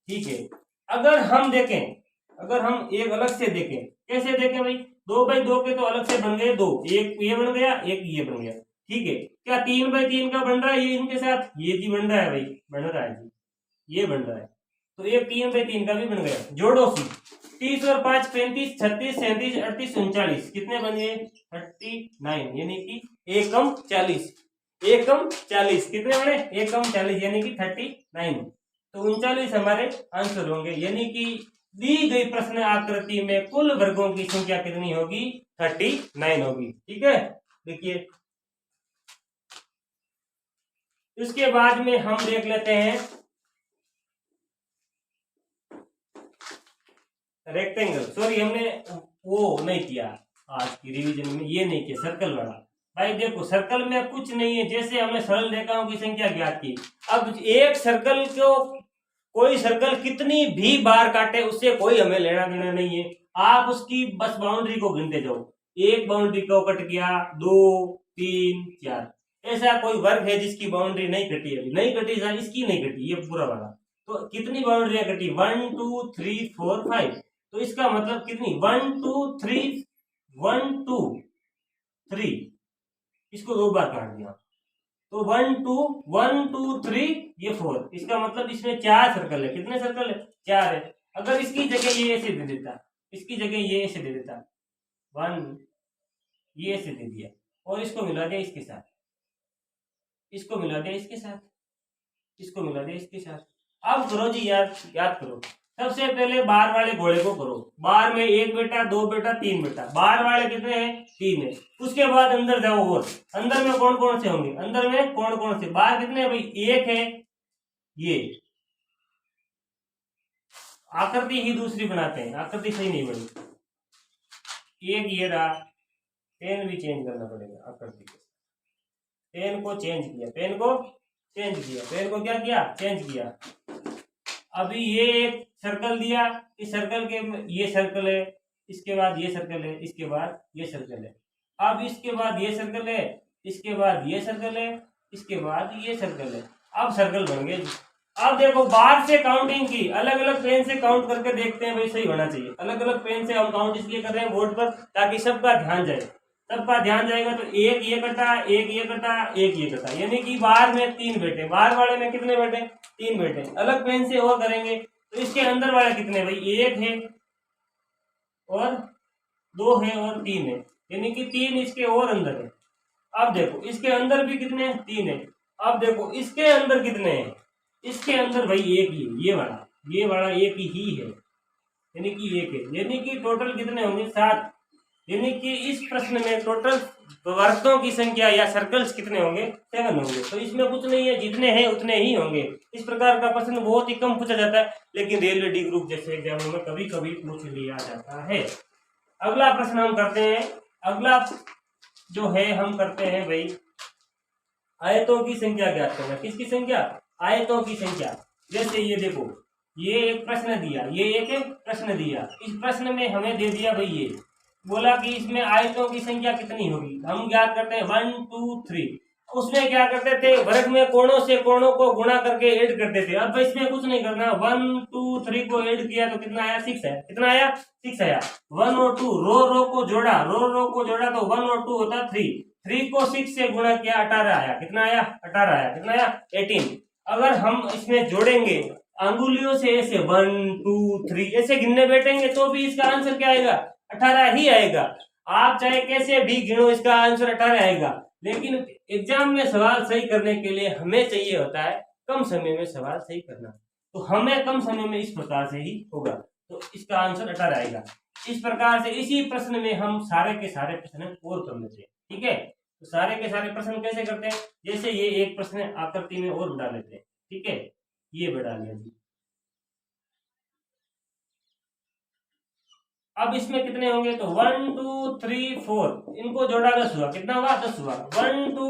ठीक है, अगर हम देखें, अगर हम एक अलग से देखें, कैसे देखें भाई, 2 बाई 2 के तो अलग से बन गए 2, एक ये बन गया, एक ये बन गया। ठीक है, क्या 3 बाई 3 का बन रहा है ये इनके साथ, ये जी बन रहा है भाई, बन रहा है जी, ये बन रहा है। तो एक 3 बाई 3 का भी बन गया। जोड़ो सी, 30 और 5 35, 36 37 38 39, कितने बन गए 39, यानी कि एकम 40, एकम 40, कितने बने, एकम 40 यानी कि 39। तो 39 हमारे आंसर होंगे, यानी कि दी गई प्रश्न आकृति में कुल वर्गों की संख्या कितनी होगी? 39 होगी। ठीक है, देखिए उसके बाद में हम देख लेते हैं रेक्टेंगल। सॉरी, हमने वो नहीं किया आज की रिवीजन में, ये नहीं किया सर्कल वाला। भाई देखो, सर्कल में कुछ नहीं है, जैसे हमने सरल रेखाओं की संख्या ज्ञात की। अब एक सर्कल को कोई सर्कल कितनी भी बार काटे उससे कोई हमें लेना देना नहीं है। आप उसकी बस बाउंड्री को गिनते जाओ, एक बाउंड्री को कट गया, 2 3 4। ऐसा कोई वर्ग है जिसकी बाउंड्री नहीं कटी? अभी नहीं कटी, इसकी नहीं कटी, ये पूरा वाला। तो कितनी बाउंड्रियां कटी? 1 2 3 4 5। तो इसका मतलब कितनी? 1 2 3 1 2 3, इसको 2 बार काट दिया तो 1 2 1 2 3, ये 4। इसका मतलब इसमें 4 सर्कल है। कितने सर्कल है? 4 है। अगर इसकी जगह ये ऐसे दे देता, इसकी जगह ये ऐसे दे देता 1, ये ऐसे दे दिया और इसको मिला दिया इसके साथ, इसको मिला दिया इसके साथ, इसको मिला दिया इसके साथ। अब करो जी, याद करो। सबसे पहले बार वाले घोड़े को करो। बार में 1 बेटा, 2 बेटा, 3 बेटा। बार वाले कितने हैं? 3 है। उसके बाद अंदर जाओ, और अंदर में कौन कौन से होंगे? अंदर में कौन कौन से बार कितने हैं भाई? 1 है। ये आकृति ही दूसरी बनाते हैं, आकृति सही नहीं बनी। एक ये रहा, पेन भी चेंज करना पड़ेगा आकृति के। पेन को चेंज किया, पेन को चेंज किया, पेन को क्या किया? चेंज किया। अभी ये एक सर्कल दिया, इस सर्कल के ये सर्कल है, इसके बाद ये सर्कल है, इसके बाद ये सर्कल है। अब इसके बाद ये सर्कल है, इसके बाद ये सर्कल है, इसके बाद ये सर्कल है। अब सर्कल बन गए। अब देखो, बार से काउंटिंग की, अलग अलग पेन से काउंट करके देखते हैं भाई सही होना चाहिए। अलग अलग पेन से हम काउंट इसलिए कर रहे हैं बोर्ड पर, ताकि सबका ध्यान जाए। सबका ध्यान जाएगा तो एक ये कटा, एक ये कटा, एक ये कटा, यानी कि बार में 3 बेटे। बार वाले में कितने बेटे? 3 बेटे। अलग पेन से और करेंगे तो इसके अंदर वाले कितने भाई? 1 है और 2 है और 3 है, यानी कि 3 इसके और अंदर है। अब देखो, इसके अंदर भी कितने हैं? 3 है। अब देखो इसके अंदर कितने हैं? इसके अंदर भाई 1 ही है, ये वाला 1 ही है, यानी कि 1 है। यानी कि टोटल कितने होंगे? 7। यानी कि इस प्रश्न में टोटल वर्गों की संख्या या सर्कल्स कितने होंगे? 7 होंगे। तो इसमें कुछ नहीं है, जितने हैं उतने ही होंगे। इस प्रकार का प्रश्न बहुत ही कम पूछा जाता है, लेकिन रेलवे डी ग्रुप जैसे एग्जामों में कभी कभी पूछ लिया जाता है। अगला प्रश्न हम करते हैं। अगला जो है हम करते हैं भाई, आयतों की संख्या ज्ञात करना। किसकी संख्या? आयतों की संख्या। जैसे ये देखो, ये एक प्रश्न दिया, ये एक प्रश्न दिया। इस प्रश्न में हमें दे दिया भाई, ये बोला कि इसमें आयतों की संख्या कितनी होगी। हम ज्ञात करते हैं 1 2 3। उसमें क्या करते थे? वर्ग में कोणों से कोणों को गुणा करके ऐड करते थे। अब इसमें कुछ नहीं करना। 1 2 3 को ऐड किया तो कितना आया? 6 है। कितना आया? 6 आया। 1 और 2 रो को जोड़ा, रो को जोड़ा तो 1 और 2 होता 3। 3 को 6 से गुणा किया, 18 आया। कितना आया? 18 आया। कितना आया? 18। अगर हम इसमें जोड़ेंगे अंगुलियों से ऐसे 1 2 3 ऐसे गिनने बैठेंगे तो भी इसका आंसर क्या आएगा? 18 ही आएगा। आप चाहे कैसे भी गिनो, इसका आंसर 18 आएगा। लेकिन एग्जाम में सवाल सही करने के लिए हमें चाहिए होता है कम समय में सवाल सही करना, तो हमें कम समय में इस प्रकार से ही होगा, तो इसका आंसर 18 आएगा। इस प्रकार से इसी प्रश्न में हम सारे के सारे प्रश्न और कर लेते हैं। ठीक है, तो सारे के सारे प्रश्न कैसे करते हैं? जैसे ये एक प्रश्न आकृति में और बढ़ा लेते हैं। ठीक है, ये बढ़ा लिया जी। अब इसमें कितने होंगे? तो 1 2 3 4, इनको जोड़ा 10 हुआ। कितना हुआ? 10 हुआ। 1 2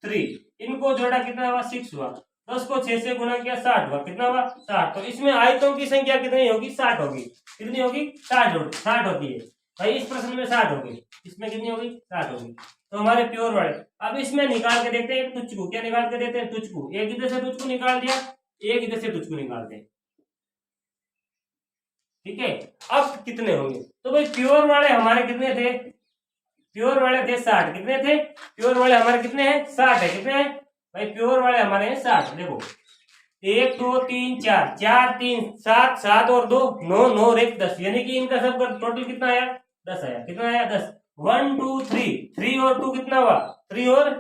3, इनको जोड़ा कितना हुआ? 6 हुआ। 10 को 6 से गुणा किया, 60 हुआ। कितना हुआ? 60। तो इसमें आयतों की संख्या कितनी होगी? 60 होगी। कितनी होगी? 60 होती है भाई। इस प्रश्न में 60 होगी। इसमें कितनी होगी? 60 होगी। तो हमारे प्योर वाले। अब इसमें निकाल के देखते हैं तुच्छ को। क्या निकाल के देते हैं? तुच्छ को। एक इधर से तुच्छ को निकाल दिया, एक इधर से तुच्छ को निकालते हैं। ठीक है, अब कितने होंगे? तो भाई प्योर वाले हमारे कितने थे? प्योर वाले थे 60। कितने थे? प्योर वाले हमारे कितने हैं? 60 है। कितने हैं भाई? प्योर वाले हमारे हैं 60। देखो 1 2 3 4, 4 3 7, 7 और 2 9, 9 और 1 10, यानी कि इनका सबका टोटल कितना आया? 10 आया। कितना आया? 10। 1 2 3, 3 और 2 कितना हुआ? 3 और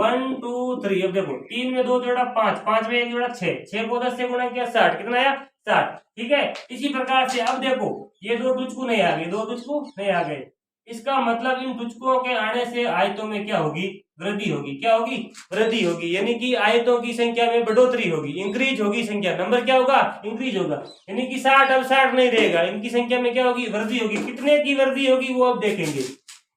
1 2 3। अब देखो 3 में 2 जोड़ा 5, 5 में 1 जोड़ा 6, 6 को 10 से गुणा किया 60। कितना आया? 60। ठीक है, इसी प्रकार से अब देखो ये दो तुझको नहीं आ गए, दो तुझको नहीं आ गए, इसका मतलब इन तुझकों के आने से आयतों में क्या होगी, वृद्धि होगी। क्या होगी, वृद्धि होगी, यानी कि आयतों की संख्या में बढ़ोतरी होगी, इंक्रीज होगी संख्या, नंबर क्या होगा, इंक्रीज होगा। यानी कि 60 अब 60 नहीं रहेगा, इनकी संख्या में क्या होगी, वृद्धि होगी। कितने की वृद्धि होगी वो अब देखेंगे।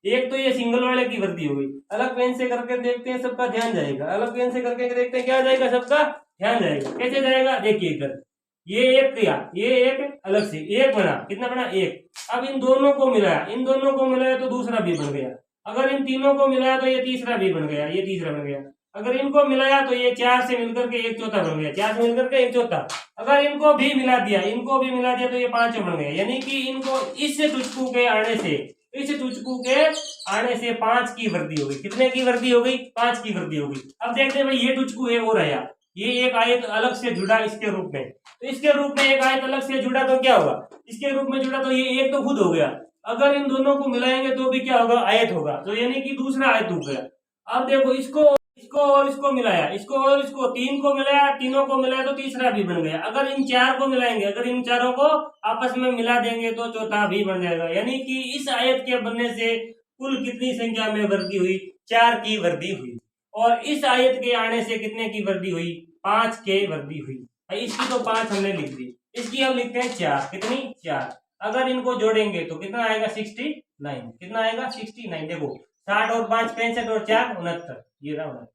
एक तो ये सिंगल वाले की वृद्धि होगी, अलग पेन से करके देखते हैं, सबका ध्यान जाएगा, अलग पेन से करके देखते हैं क्या जाएगा, सबका ध्यान जाएगा। कैसे जाएगा, देखिए इधर ये एक किया, ये एक अलग से एक बना, कितना बना, एक। अब इन दोनों को मिलाया, इन दोनों को मिलाया तो दूसरा भी बन गया। अगर इन तीनों को मिलाया तो ये तीसरा भी बन गया, ये तीसरा बन गया। अगर इनको मिलाया तो ये 4 से मिलकर के एक चौथा बन गया, 4 से मिलकर के एक चौथा। अगर इनको भी मिला दिया, इनको भी मिला दिया तो ये पांचों बन गया। यानी कि इनको इस तुझकू के आने से, इस तुझकू के आने से 5 की वृद्धि हो गई। कितने की वृद्धि हो गई, 5 की वृद्धि हो गई। अब देखते हैं भाई ये तुझकू है और आया, ये एक आयत अलग से जुड़ा इसके रूप में, तो इसके रूप में एक आयत अलग से जुड़ा तो क्या होगा, इसके रूप में जुड़ा तो ये एक तो खुद हो गया। अगर इन दोनों को मिलाएंगे तो भी क्या होगा, आयत होगा, तो यानी कि दूसरा आयत हो गया। अब देखो इसको इसको और इसको मिलाया, इसको और इसको, तीन को मिलाया, तीनों को मिलाया तो तीसरा भी बन गया। अगर इन चार को मिलाएंगे, अगर इन चारों को आपस में मिला देंगे तो चौथा भी बन जाएगा। यानी कि इस आयत के बनने से कुल कितनी संख्या में वृद्धि हुई, 4 की वृद्धि हुई। और इस आयत के आने से कितने की वृद्धि हुई, 5 के वृद्धि हुई। इसकी तो 5 हमने लिख दी, इसकी हम लिखते हैं 4। कितनी, 4। अगर इनको जोड़ेंगे तो कितना आएगा, 69। कितना आएगा, 69। देखो 60 और 5 65 और 4 69, ये रहा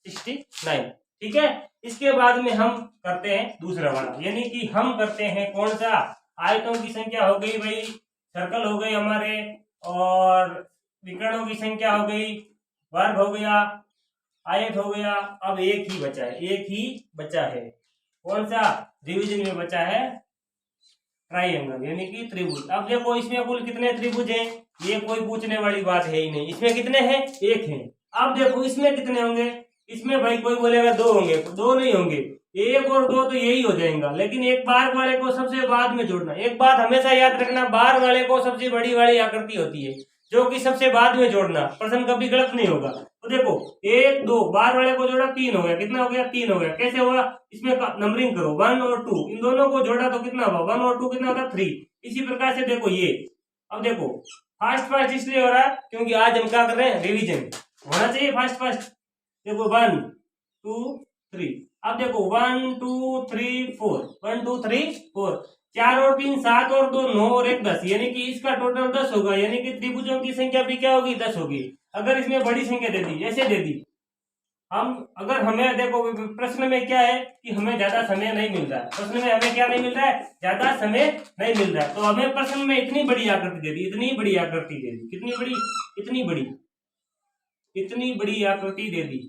69। ठीक है, इसके बाद में हम करते हैं दूसरा वाला, यानी कि हम करते हैं कौन सा, आयतों की संख्या हो गई भाई, सर्कल हो गए हमारे, और विकर्णों की संख्या हो गई, वर्ग हो गया, आयत हो गया। अब एक ही बचा है, एक ही बचा है, कौन सा, डिवीजन में बचा है ट्राइंगल, यानी कि त्रिभुज। अब देखो इसमें कुल कितने त्रिभुज हैं, ये कोई पूछने वाली बात है ही नहीं। इसमें कितने हैं, एक है। अब देखो इसमें कितने होंगे, इसमें भाई कोई बोलेगा 2 होंगे, 2 नहीं होंगे, 1 और 2 तो यही हो जाएगा। लेकिन एक बार वाले को सबसे बाद में जोड़ना। एक बात हमेशा याद रखना, बार वाले को सबसे बड़ी वाली आकृति होती है, जो कि सबसे बाद में जोड़ना, प्रश्न कभी गलत नहीं होगा। तो देखो 1 2 बार वाले को जोड़ा 3 हो गया, कितना हो गया, 3 हो गया। कैसे हुआ, इसमें नंबरिंग करो, 1 और 2, इन दोनों को जोड़ा तो कितना हुआ, 1 और 2 कितना होता, 3। इसी प्रकार से देखो ये, अब देखो फास्ट फास्ट इसलिए हो रहा है क्योंकि आज हम क्या कर रहे हैं, रिविजन होना चाहिए फास्ट फास्ट। देखो 1 2 3, अब देखो 1 2 3 4, 1 2 3 4, 4 और 3 7 और 2 9 और 1 10, यानी कि इसका टोटल 10 होगा। यानी कि त्रिभुजों की संख्या भी क्या होगी, 10 होगी। अगर इसमें बड़ी संख्या दे दी, ऐसे दे दी हम, अगर हमें देखो प्रश्न में क्या है कि हमें ज्यादा समय नहीं मिल रहा है, प्रश्न में हमें क्या नहीं मिल रहा है, ज्यादा समय नहीं मिल रहा है, तो हमें प्रश्न में इतनी बड़ी आकृति दे दी, इतनी बड़ी आकृति दे दी, कितनी बड़ी, इतनी बड़ी, इतनी बड़ी आकृति दे दी।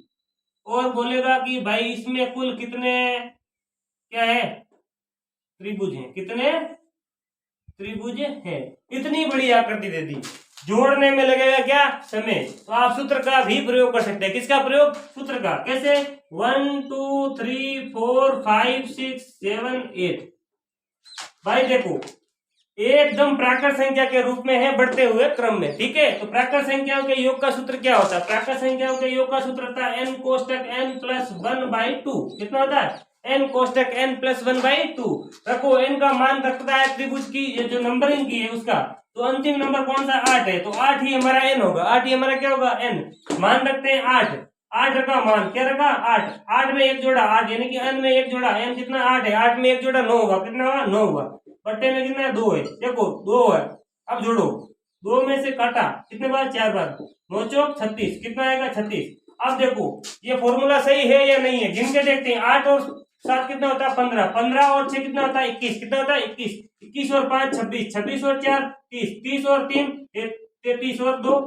और बोलेगा कि भाई इसमें कुल कितने क्या है, त्रिभुज हैं, कितने त्रिभुज हैं, इतनी बड़ी आकृति दे दी। जोड़ने में लगेगा क्या, समय। तो आप सूत्र का भी प्रयोग कर सकते हैं। किसका प्रयोग, सूत्र का। कैसे, 1 2 3 4 5 6 7 8। भाई देखो एकदम प्राकृत संख्या के रूप में है, बढ़ते हुए क्रम में। ठीक है, तो प्राकृत संख्याओं के योग का सूत्र क्या होता है, प्राकृत संख्याओं के योग का सूत्र होता है n कोष्टक n प्लस 1/2। कितना होता है, n कोष्टक n प्लस 1/2। रखो n का मान रखता है त्रिभुज की, ये जो नंबरिंग की है उसका, तो अंतिम नंबर कौन सा, 8 है, तो 8 ही हमारा n होगा, 8 ही हमारा क्या होगा, n। मान रखते हैं 8, 8 रखा मान, क्या रखा, 8, 8 में एक जोड़ा 8, यानी कि n में एक जोड़ा, n कितना 8 है, 8 में एक जोड़ा 9 होगा, कितना होगा, 9 होगा। बट्टे में कितना है, 2 है, देखो 2 है। अब जोड़ो, 2 में से काटा, कितने बार, 4 बार, 9 चौक 36, कितना आएगा, 36। अब देखो ये फॉर्मूला सही है या नहीं है, गिन के देखते हैं। 8 और 7 कितना होता है, 15, 15 और 6 कितना होता है, 21, कितना होता है, 21, 21 और 5 26, 26 और 4 30, 30 और 3 33 और 2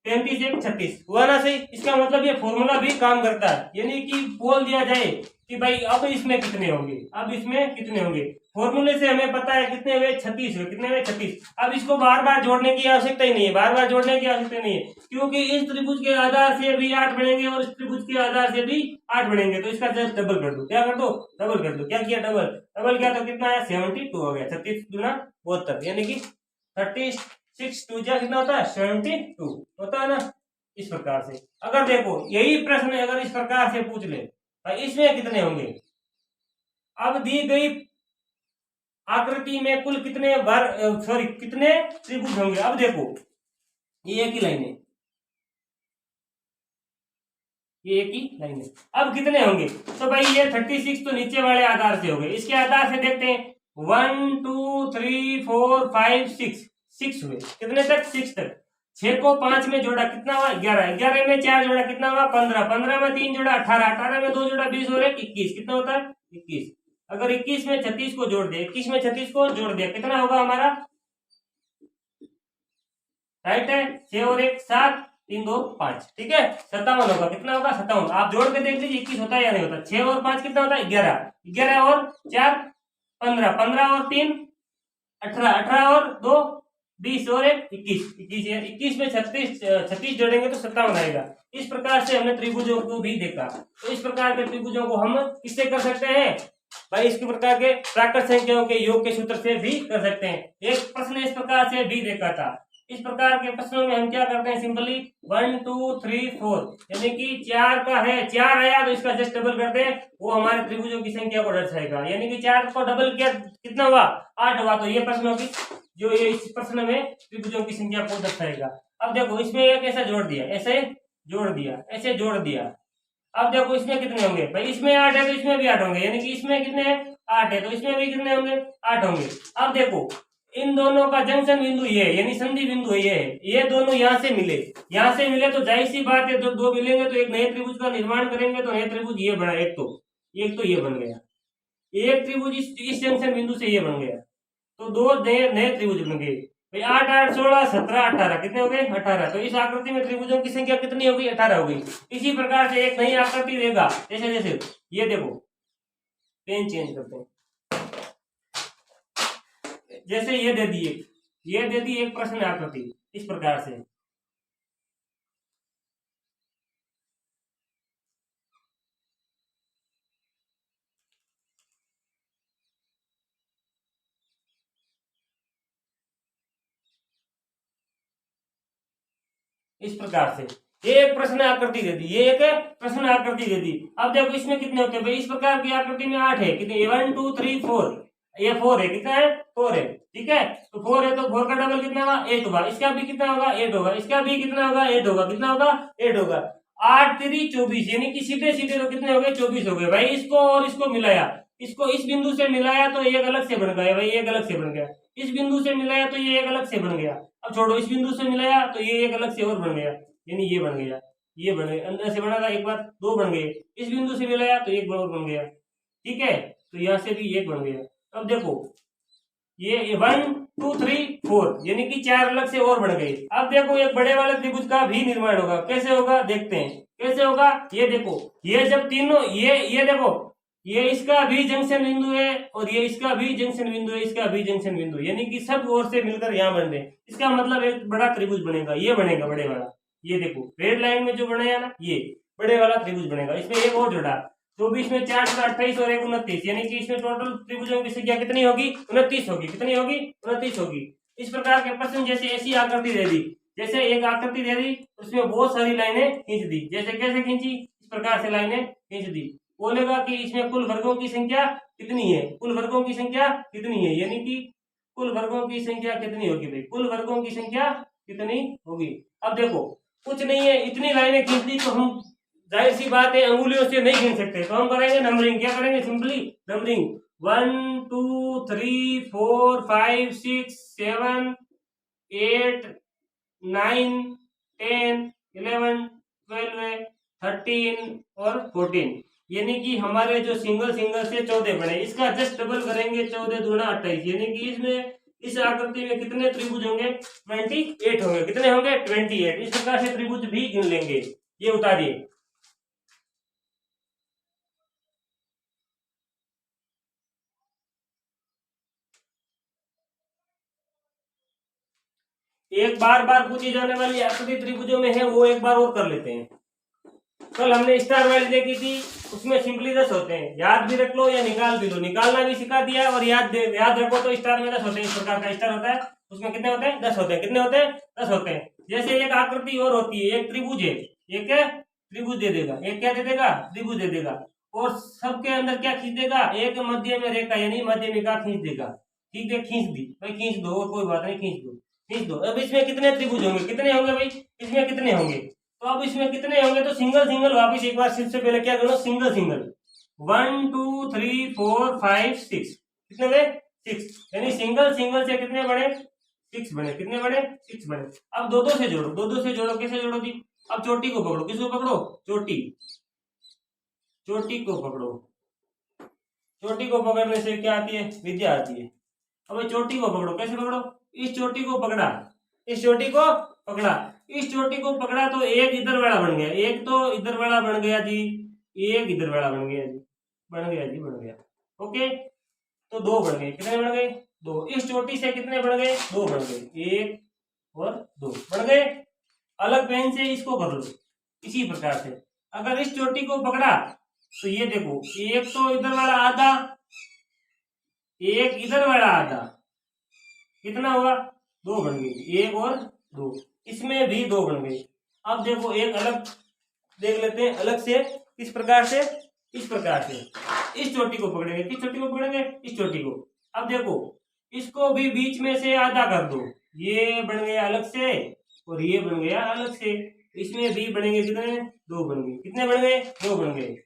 33, 1 36 हुआ ना सही। इसका मतलब ये फॉर्मूला भी काम करता है, यानी कि बोल दिया जाए कि भाई अब इसमें कितने होंगे, अब इसमें कितने होंगे, फॉर्मूले से हमें पता है कितने हुए, 36 हुए, कितने हुए, 36। अब इसको बार बार जोड़ने की आवश्यकता ही नहीं है, बार बार जोड़ने की आवश्यकता नहीं है, क्योंकि इस त्रिभुज के आधार से भी 8 बनेंगे और इस त्रिभुज के आधार से भी 8 बनेंगे। तो इसका जस्ट डबल कर दो, क्या कर दो, डबल कर दो। क्या किया, डबल, डबल किया तो कितना है, 72 हो गया, 36 दूना 72, यानी कि 36 2 कितना होता है, 72 होता है ना। इस प्रकार से अगर देखो यही प्रश्न अगर इस प्रकार से पूछ ले, इसमें कितने होंगे, अब दी गई आकृति में कुल कितने बार सॉरी कितने त्रिभुज होंगे। अब देखो ये एक ही लाइन है, ये एक ही लाइन है। अब कितने होंगे, तो भाई ये 36 तो नीचे वाले आधार से हो गए, इसके आधार से देखते हैं 1 2 3 4 5 6 6 हुए, कितने तक 6 तक। 6 को 5 में जोड़ा कितना हुआ 11, 11 में 4 जोड़ा कितना हुआ 15, 15 में 3 जोड़ा 18, 18 में 2 जोड़ा 20 और 21 कितना होता है 21। अगर 21 में 36 को जोड़ दे, 21 में 36 को जोड़ दिया कितना होगा हमारा, राइट है 6 और 1 7 3 2 5, ठीक है 57 होगा, कितना होगा 57। आप जोड़ के देख लीजिए 21 होता है या नहीं होता। 6 और 5 कितना होता है 11, 11 और 4 15, 15 और 3 18, 18 और 2 20 और 1 21, 21 में 36 जोड़ेंगे तो 57 आएगा। इस प्रकार से हमने त्रिभुजों को भी देखा। तो इस प्रकार के त्रिभुजों को हम किससे कर सकते हैं भाई, इस प्रकार के प्राकृत संख्याओं के योग के सूत्र से भी कर सकते हैं। एक प्रश्न इस प्रकार से भी देखा था। इस प्रकार के प्रश्नों में हम क्या करते हैं, सिंपली 1 2 3 4 यानी कि 4 का है 4 आया तो इसका जस्ट डबल करते हैं, वो हमारे त्रिभुजों की संख्या को दर्शाएगा। यानी कि 4 को डबल किया कितना हुआ 8 हुआ। तो ये प्रश्नों की जो ये इस प्रश्न में त्रिभुजों की संख्या को दर्शाएगा। अब देखो इसमें एक ऐसा जोड़ दिया, ऐसे जोड़ दिया, ऐसे जोड़ दिया। अब देखो इसमें कितने होंगे भाई, इसमें 8 है तो इसमें भी 8 होंगे, यानी कि इसमें कितने हैं 8 है तो इसमें भी कितने होंगे 8 होंगे। अब देखो इन दोनों का जंक्शन बिंदु ये है, यानी संधि बिंदु ये है, ये दोनों यहाँ से मिले, यहाँ से मिले तो जाहिर सी बात है जब दो मिलेंगे तो एक नए त्रिभुज का निर्माण करेंगे। तो नए त्रिभुज ये बना, एक तो ये बन गया, एक त्रिभुज इस जंक्शन बिंदु से ये बन गया, तो दो नए त्रिभुज बन गए भाई। 8 8 16 17 18 कितने हो गए 18। तो इस आकृति में त्रिभुजों की संख्या कितनी हो गई 18 हो गई। इसी प्रकार से एक नई आकृति देगा, जैसे जैसे ये देखो पेन चेंज करते हैं, जैसे ये दे दी एक प्रश्न आकृति इस प्रकार से। इस प्रकार से ये एक प्रश्न आकृति दे दी, ये एक प्रश्न आकृति दे दी। अब देखो इसमें कितने होते हैं भाई, इस प्रकार की आकृति में 8 है, कितने 1 2 3 4, ये 4 है, कितना है 4 है, ठीक है। तो 4 है तो 4 का डबल कितना होगा 8 होगा, इसका भी कितना होगा 8 होगा, इसका भी कितना होगा 8 होगा, कितना होगा 8 होगा। 8 3 24 यानी कि सीधे सीधे तो कितने हो गए 24 हो गए भाई। इसको और इसको मिलाया, इसको इस बिंदु से मिलाया तो एक अलग से बन गया भाई, एक अलग से बन गया। इस बिंदु से मिलाया तो ये एक अलग से बन गया। अब छोड़ो, इस बिंदु से मिलाया तो ये एक अलग से और बन गया, यानी ये बन गया, ये बन गया, अंदर से बना था एक बार, दो बन गए। इस बिंदु से मिलाया तो एक और बन गया, ठीक है। तो यहाँ से भी एक बन गया। अब देखो ये 1 2 3 4 यानी कि 4 अलग से और बन गए। अब देखो एक बड़े वाले त्रिभुज का भी निर्माण होगा, कैसे होगा देखते हैं कैसे होगा। ये देखो ये जब तीनों ये देखो ये इसका भी जंक्शन बिंदु है और ये इसका भी जंक्शन बिंदु है, इसका भी जंक्शन बिंदु, यानी कि सब ओर से मिलकर यहाँ बन रहे। इसका मतलब एक बड़ा त्रिभुज बनेगा, ये बनेगा बड़े वाला। ये देखो रेड लाइन में जो बनाया ना ये बड़े वाला त्रिभुज बनेगा। इसमें एक और जोड़ा 24 में 4 28 और 1 29, यानी कि इसमें टोटल त्रिभुजों की संख्या कितनी होगी 29 होगी, कितनी होगी 29 होगी। इस प्रकार के प्रश्न जैसे ऐसी आकृति दे दी, जैसे एक आकृति दे दी उसमें बहुत सारी लाइनें खींच दी, जैसे कैसे खींची इस प्रकार से लाइनें खींच दी। बोलेगा कि इसमें कुल वर्गों की संख्या कितनी है, कुल वर्गों की संख्या कितनी है, यानी कि कुल वर्गों की संख्या कितनी होगी भाई, कुल वर्गों की संख्या कितनी होगी। अब देखो कुछ नहीं है, इतनी लाइनें खींच दी तो हम जाहिर सी बात है अंगुलियों से नहीं गिन सकते, तो हम करेंगे नंबरिंग। क्या करेंगे सिंपली नंबरिंग 1 2 3 4 5 6 7 8 9 10 11 12 13 और 14, यानी कि हमारे जो सिंगल से 14 बने, इसका जस्ट डबल करेंगे 14 दूना 28, यानी कि इसमें इस आकृति में कितने त्रिभुज होंगे 28 होंगे, कितने होंगे 28। इस प्रकार से त्रिभुज भी गिन लेंगे। ये उतारिए एक बार बार पूछी जाने वाली आकृति त्रिभुजों में है वो एक बार और कर लेते हैं। कल हमने स्टार वाली देखी थी, उसमें सिंपली 10 होते हैं, याद भी रख लो या निकाल भी लो, निकालना भी सिखा दिया और याद रखो तो स्टार में 10 होते हैं। इस प्रकार का स्टार होता है, उसमें कितने होते हैं 10 होते हैं, कितने होते हैं 10 होते हैं। जैसे एक आकृति और होती है, एक त्रिभुज है, एक त्रिभुज दे देगा, एक क्या दे देगा त्रिभुज दे देगा, और सबके अंदर क्या खींच देगा एक मध्य में रेखा यानी मध्यमिका खींच देगा। ठीक है, खींच दी भाई, खींच दो, और कोई बात नहीं, खींच दो। अब इसमें कितने त्रिभुज होंगे, कितने होंगे भाई, इसमें कितने होंगे, तो अब इसमें कितने होंगे, तो सिंगल सिंगल वापिस एक बार सबसे पहले क्या करो, सिंगल सिंगल, 1 2 3 4 5 6, कितने हुए, 6, यानी सिंगल सिंगल से कितने बने, 6 बने, कितने बने, 6 बने। अब दो दो से जोड़ो, दो दो से जोड़ो, कैसे जोड़ो जी, अब चोटी को पकड़ो, किसको पकड़ो, चोटी, चोटी को पकड़ो, चोटी को पकड़ने से क्या आती है, विद्या आती है। अब चोटी को पकड़ो, कैसे पकड़ो, इस चोटी को पकड़ा, इस चोटी को पकड़ा, इस चोटी को पकड़ा, तो एक इधर वाला बन गया, एक तो इधर वाला बन गया जी, एक इधर वाला बन गया जी, बन गया जी, बन गया, ओके, तो दो बन गए, कितने बन गए, दो। इस चोटी से कितने बन गए, दो बन गए, एक और दो बन गए। अलग पेन से इसको कर लो, इसी प्रकार से अगर इस चोटी को पकड़ा तो ये देखो, एक तो इधर वाला आधा, एक इधर वाला आधा, कितना हुआ, दो बन गई, एक और दो, इसमें भी दो बन गई। अब देखो एक अलग देख लेते हैं, अलग से, किस प्रकार से, इस प्रकार से, इस चोटी को पकड़ेंगे, किस चोटी को पकड़ेंगे, इस चोटी को। अब देखो इसको भी बीच में से आधा कर दो, ये बन गया अलग से और ये बन गया अलग से, इसमें भी बनेंगे कितने, दो बन गए, कितने बन गए, दो बन गए।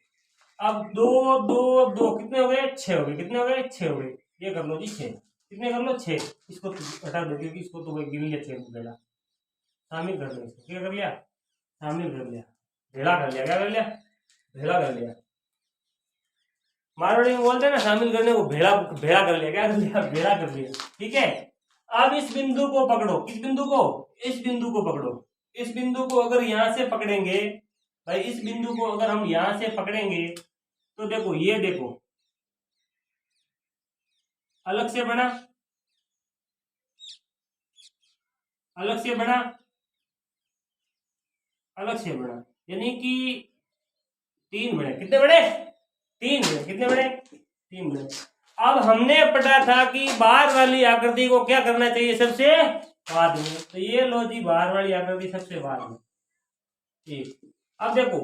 अब दो दो दो कितने हो गए, 6 हो गए, कितने हो गए, 6 हो गए, ये कर लो जी 6, कितने कर लो, 6, इसको हटा दो क्योंकि इसको तो गिन लिया 6 पहला, शामिल कर लिया, क्या कर लिया, शामिल कर लिया, भेड़ा कर लिया, क्या कर लिया, भेड़ा कर लिया, मारवाड़ी में बोलते हैं ना शामिल करने को, भेड़ा भेड़ा कर लिया, क्या कर लिया, भेड़ा कर लिया, ठीक है। अब इस बिंदु को पकड़ो, किस बिंदु को, इस बिंदु को पकड़ो, इस बिंदु को अगर यहां से पकड़ेंगे भाई, इस बिंदु को अगर हम यहां से पकड़ेंगे तो देखो, ये देखो अलग से बना, अलग से बना, अलग से बना, यानी कि 3 बने, कितने बने, 3 बने, कितने बने, 3 बने। अब हमने पढ़ा था कि बाहर वाली आकृति को क्या करना चाहिए, सबसे बाद में, तो ये लो जी बाहर वाली आकृति सबसे बाद में, ठीक। अब देखो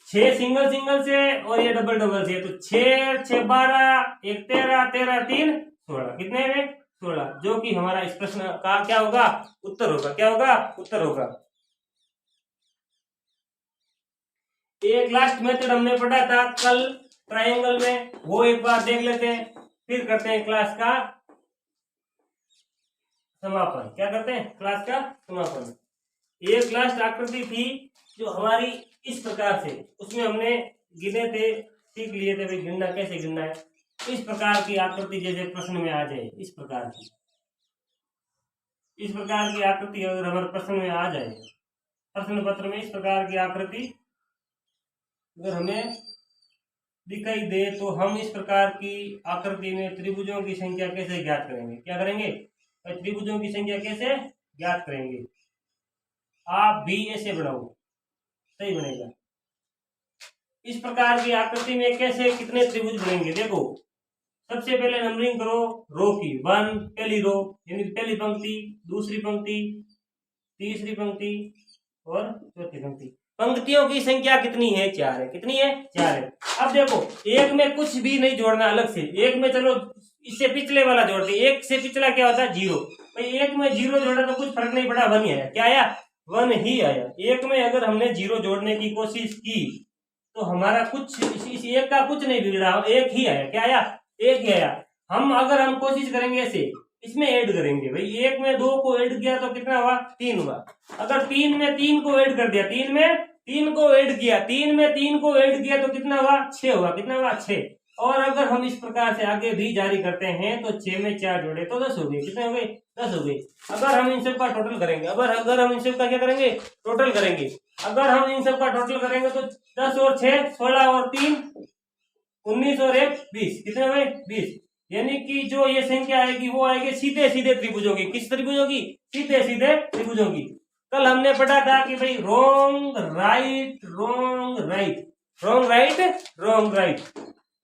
6 सिंगल सिंगल से और ये डबल डबल से, तो 6 6 12, 1 13, 13 3 16, कितने में 16, जो कि हमारा इस प्रश्न का क्या होगा, उत्तर होगा, क्या होगा, उत्तर होगा। एक लास्ट मेथड हमने पढ़ा था कल ट्रायंगल में, वो एक बार देख लेते हैं, फिर करते हैं क्लास का समापन। क्या करते हैं, क्लास का समापन। एक लास्ट आकृति थी जो हमारी इस प्रकार से, उसमें हमने गिने थे, सीख लिए थे भाई गिनना कैसे गिनना है। इस प्रकार की आकृति जैसे प्रश्न में आ जाए, इस प्रकार की, इस प्रकार की आकृति अगर हमारे प्रश्न में आ जाए, प्रश्न पत्र में इस प्रकार की आकृति अगर हमें दिखाई दे, तो हम इस प्रकार की आकृति में त्रिभुजों की संख्या कैसे ज्ञात करेंगे, क्या करेंगे, त्रिभुजों की संख्या कैसे ज्ञात करेंगे। आप भी ऐसे बनाओ, सही बनेगा। इस प्रकार की आकृति में कैसे कितने त्रिभुज बनेंगे, देखो सबसे पहले नंबरिंग करो रो की, 1 पहली रो यानी पहली पंक्ति, दूसरी पंक्ति, तीसरी पंक्ति और चौथी पंक्ति। पंक्तियों की संख्या कितनी है, 4 है, कितनी है, 4 है। अब देखो एक में कुछ भी नहीं जोड़ना अलग से, एक में चलो इससे पिछले वाला जोड़ते, एक से पिछला क्या होता है, 0, भाई एक में 0 जोड़ा तो कुछ फर्क नहीं पड़ा, 1 ही आया, क्या आया, 1 ही आया। एक में अगर हमने 0 जोड़ने की कोशिश की तो हमारा कुछ इस एक का कुछ नहीं बिगड़ा, एक ही आया, क्या आया, एक ही आया। हम कोशिश करेंगे ऐसे, इसमें ऐड करेंगे भाई, एक में 2 को ऐड किया तो कितना हुआ, 3 हुआ। अगर 3 में 3 को ऐड कर दिया, 3 में 3 को ऐड किया, 3 में 3 को ऐड किया तो कितना हुआ, 6 हुआ, कितना हुआ, 6। और अगर हम इस प्रकार से आगे भी जारी करते हैं तो 6 में 4 जोड़े तो 10 हो गए, कितने हो गए, 10 हो गए। अगर हम इन सब का टोटल करेंगे, अगर हम इन सब का क्या करेंगे, टोटल करेंगे, अगर हम इन सब का टोटल करेंगे तो 10 और 6 16 और 3 19 और 1 20, कितने हुए, 20। यानी कि जो ये संख्या आएगी वो आएगी सीधे सीधे त्रिभुजों की, किस त्रिभुजों की, सीधे सीधे त्रिभुजों की। कल हमने पढ़ा था कि भाई रोंग राइट रोंग राइट, रोंग राइट रोंग राइट,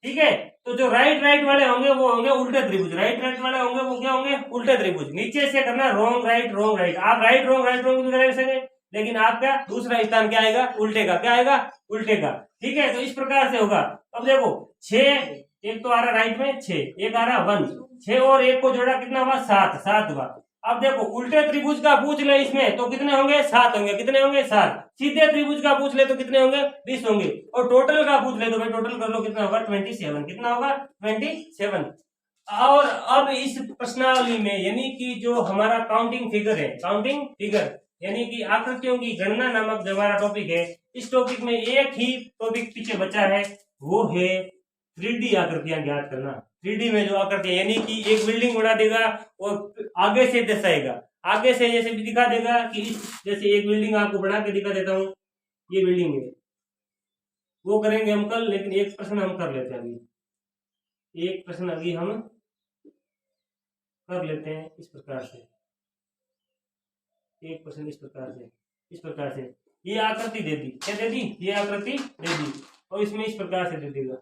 ठीक है। तो जो राइट राइट वाले होंगे वो होंगे उल्टे त्रिभुज, राइट राइट वाले होंगे वो क्या होंगे, उल्टे त्रिभुज। नीचे से करना रोंग राइट रोंग राइट, आप राइट रोंग भी कर सकेंगे, लेकिन आपका दूसरा स्थान क्या आएगा, उल्टे का, क्या आएगा, उल्टे का, ठीक है। तो इस प्रकार से होगा। अब देखो 6 एक तो आ रहा राइट में 6, एक आ रहा 1, 6 और 1 को जोड़ा कितना हुआ 7, 7 हुआ। अब देखो उल्टे त्रिभुज का पूछ ले इसमें तो कितने होंगे 7 होंगे, कितने होंगे 7। सीधे त्रिभुज का पूछ ले तो कितने होंगे 20 होंगे, और टोटल का पूछ ले तो भाई टोटल कर लो कितना होगा 27, कितना होगा 27। और अब इस प्रश्नावली में यानी कि जो हमारा काउंटिंग फिगर है, काउंटिंग फिगर यानी कि आकृतियों की गणना नामक जो हमारा टॉपिक है, इस टॉपिक में एक ही टॉपिक पीछे बचा है, वो है 3D आकृतियां ज्ञात करना। 3D में जो आकृतियां यानी कि एक बिल्डिंग बना देगा और आगे से दर्शाएगा, आगे से जैसे भी दिखा देगा कि इस जैसे एक बिल्डिंग आपको बना के दिखा देता हूँ, ये बिल्डिंग है, वो करेंगे हम कल, लेकिन एक प्रश्न हम कर लेते हैं अभी, एक प्रश्न अभी हम कर लेते हैं इस प्रकार से, एक प्रश्न इस प्रकार से ये आकृति दे दी, क्या दे दी, ये आकृति दे दी और इसमें इस प्रकार से दे देगा,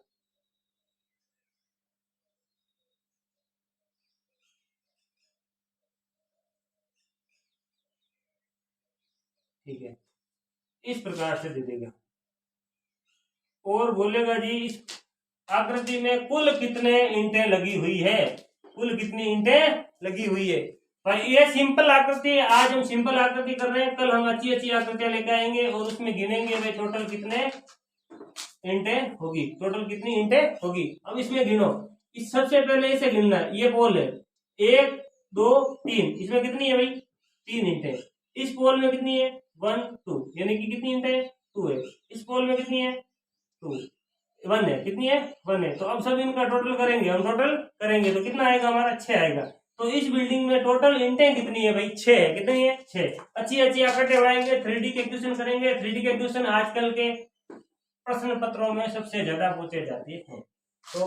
ठीक है, इस प्रकार से दे देगा और बोलेगा जी इस आकृति में कुल कितने ईंटें लगी हुई है, कुल कितनी ईंटें लगी हुई है। पर ये सिंपल आकृति, आज हम सिंपल आकृति कर रहे हैं, कल हम अच्छी अच्छी आकृतियां लेकर आएंगे और उसमें गिनेंगे भाई टोटल कितने ईंटें होगी, टोटल कितनी ईंटें होगी। अब इसमें गिनो, इस सबसे पहले इसे गिनना है, ये पोल है 1 2 3, इसमें कितनी है भाई 3 ईंटें, इस पोल में कितनी है 1 2, यानी कि कितनी ईंटें 2 है, इस पोल में कितनी है 2 1 है, कितनी है 1 है। तो अब सब इनका टोटल करेंगे, हम टोटल करेंगे तो कितना आएगा हमारा 6 आएगा। तो इस बिल्डिंग में टोटल ईंटें कितनी है भाई 6 है, कितनी है 6। अच्छी अच्छी आकृतियां बनाएंगे, 3D के क्वेश्चन करेंगे, 3D के क्वेश्चन आजकल के प्रश्न पत्रों में सबसे ज्यादा पूछे जाते हैं। तो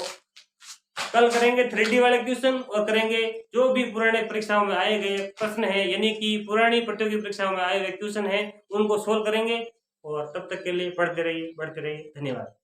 कल करेंगे 3D वाले क्वेश्चन और करेंगे जो भी पुराने परीक्षाओं में आए गए प्रश्न है, यानी कि पुरानी प्रतियोगी परीक्षाओं में आए हुए क्वेश्चन है, उनको सोल्व करेंगे। और तब तक के लिए पढ़ते रहिए, बढ़ते रहिए, धन्यवाद।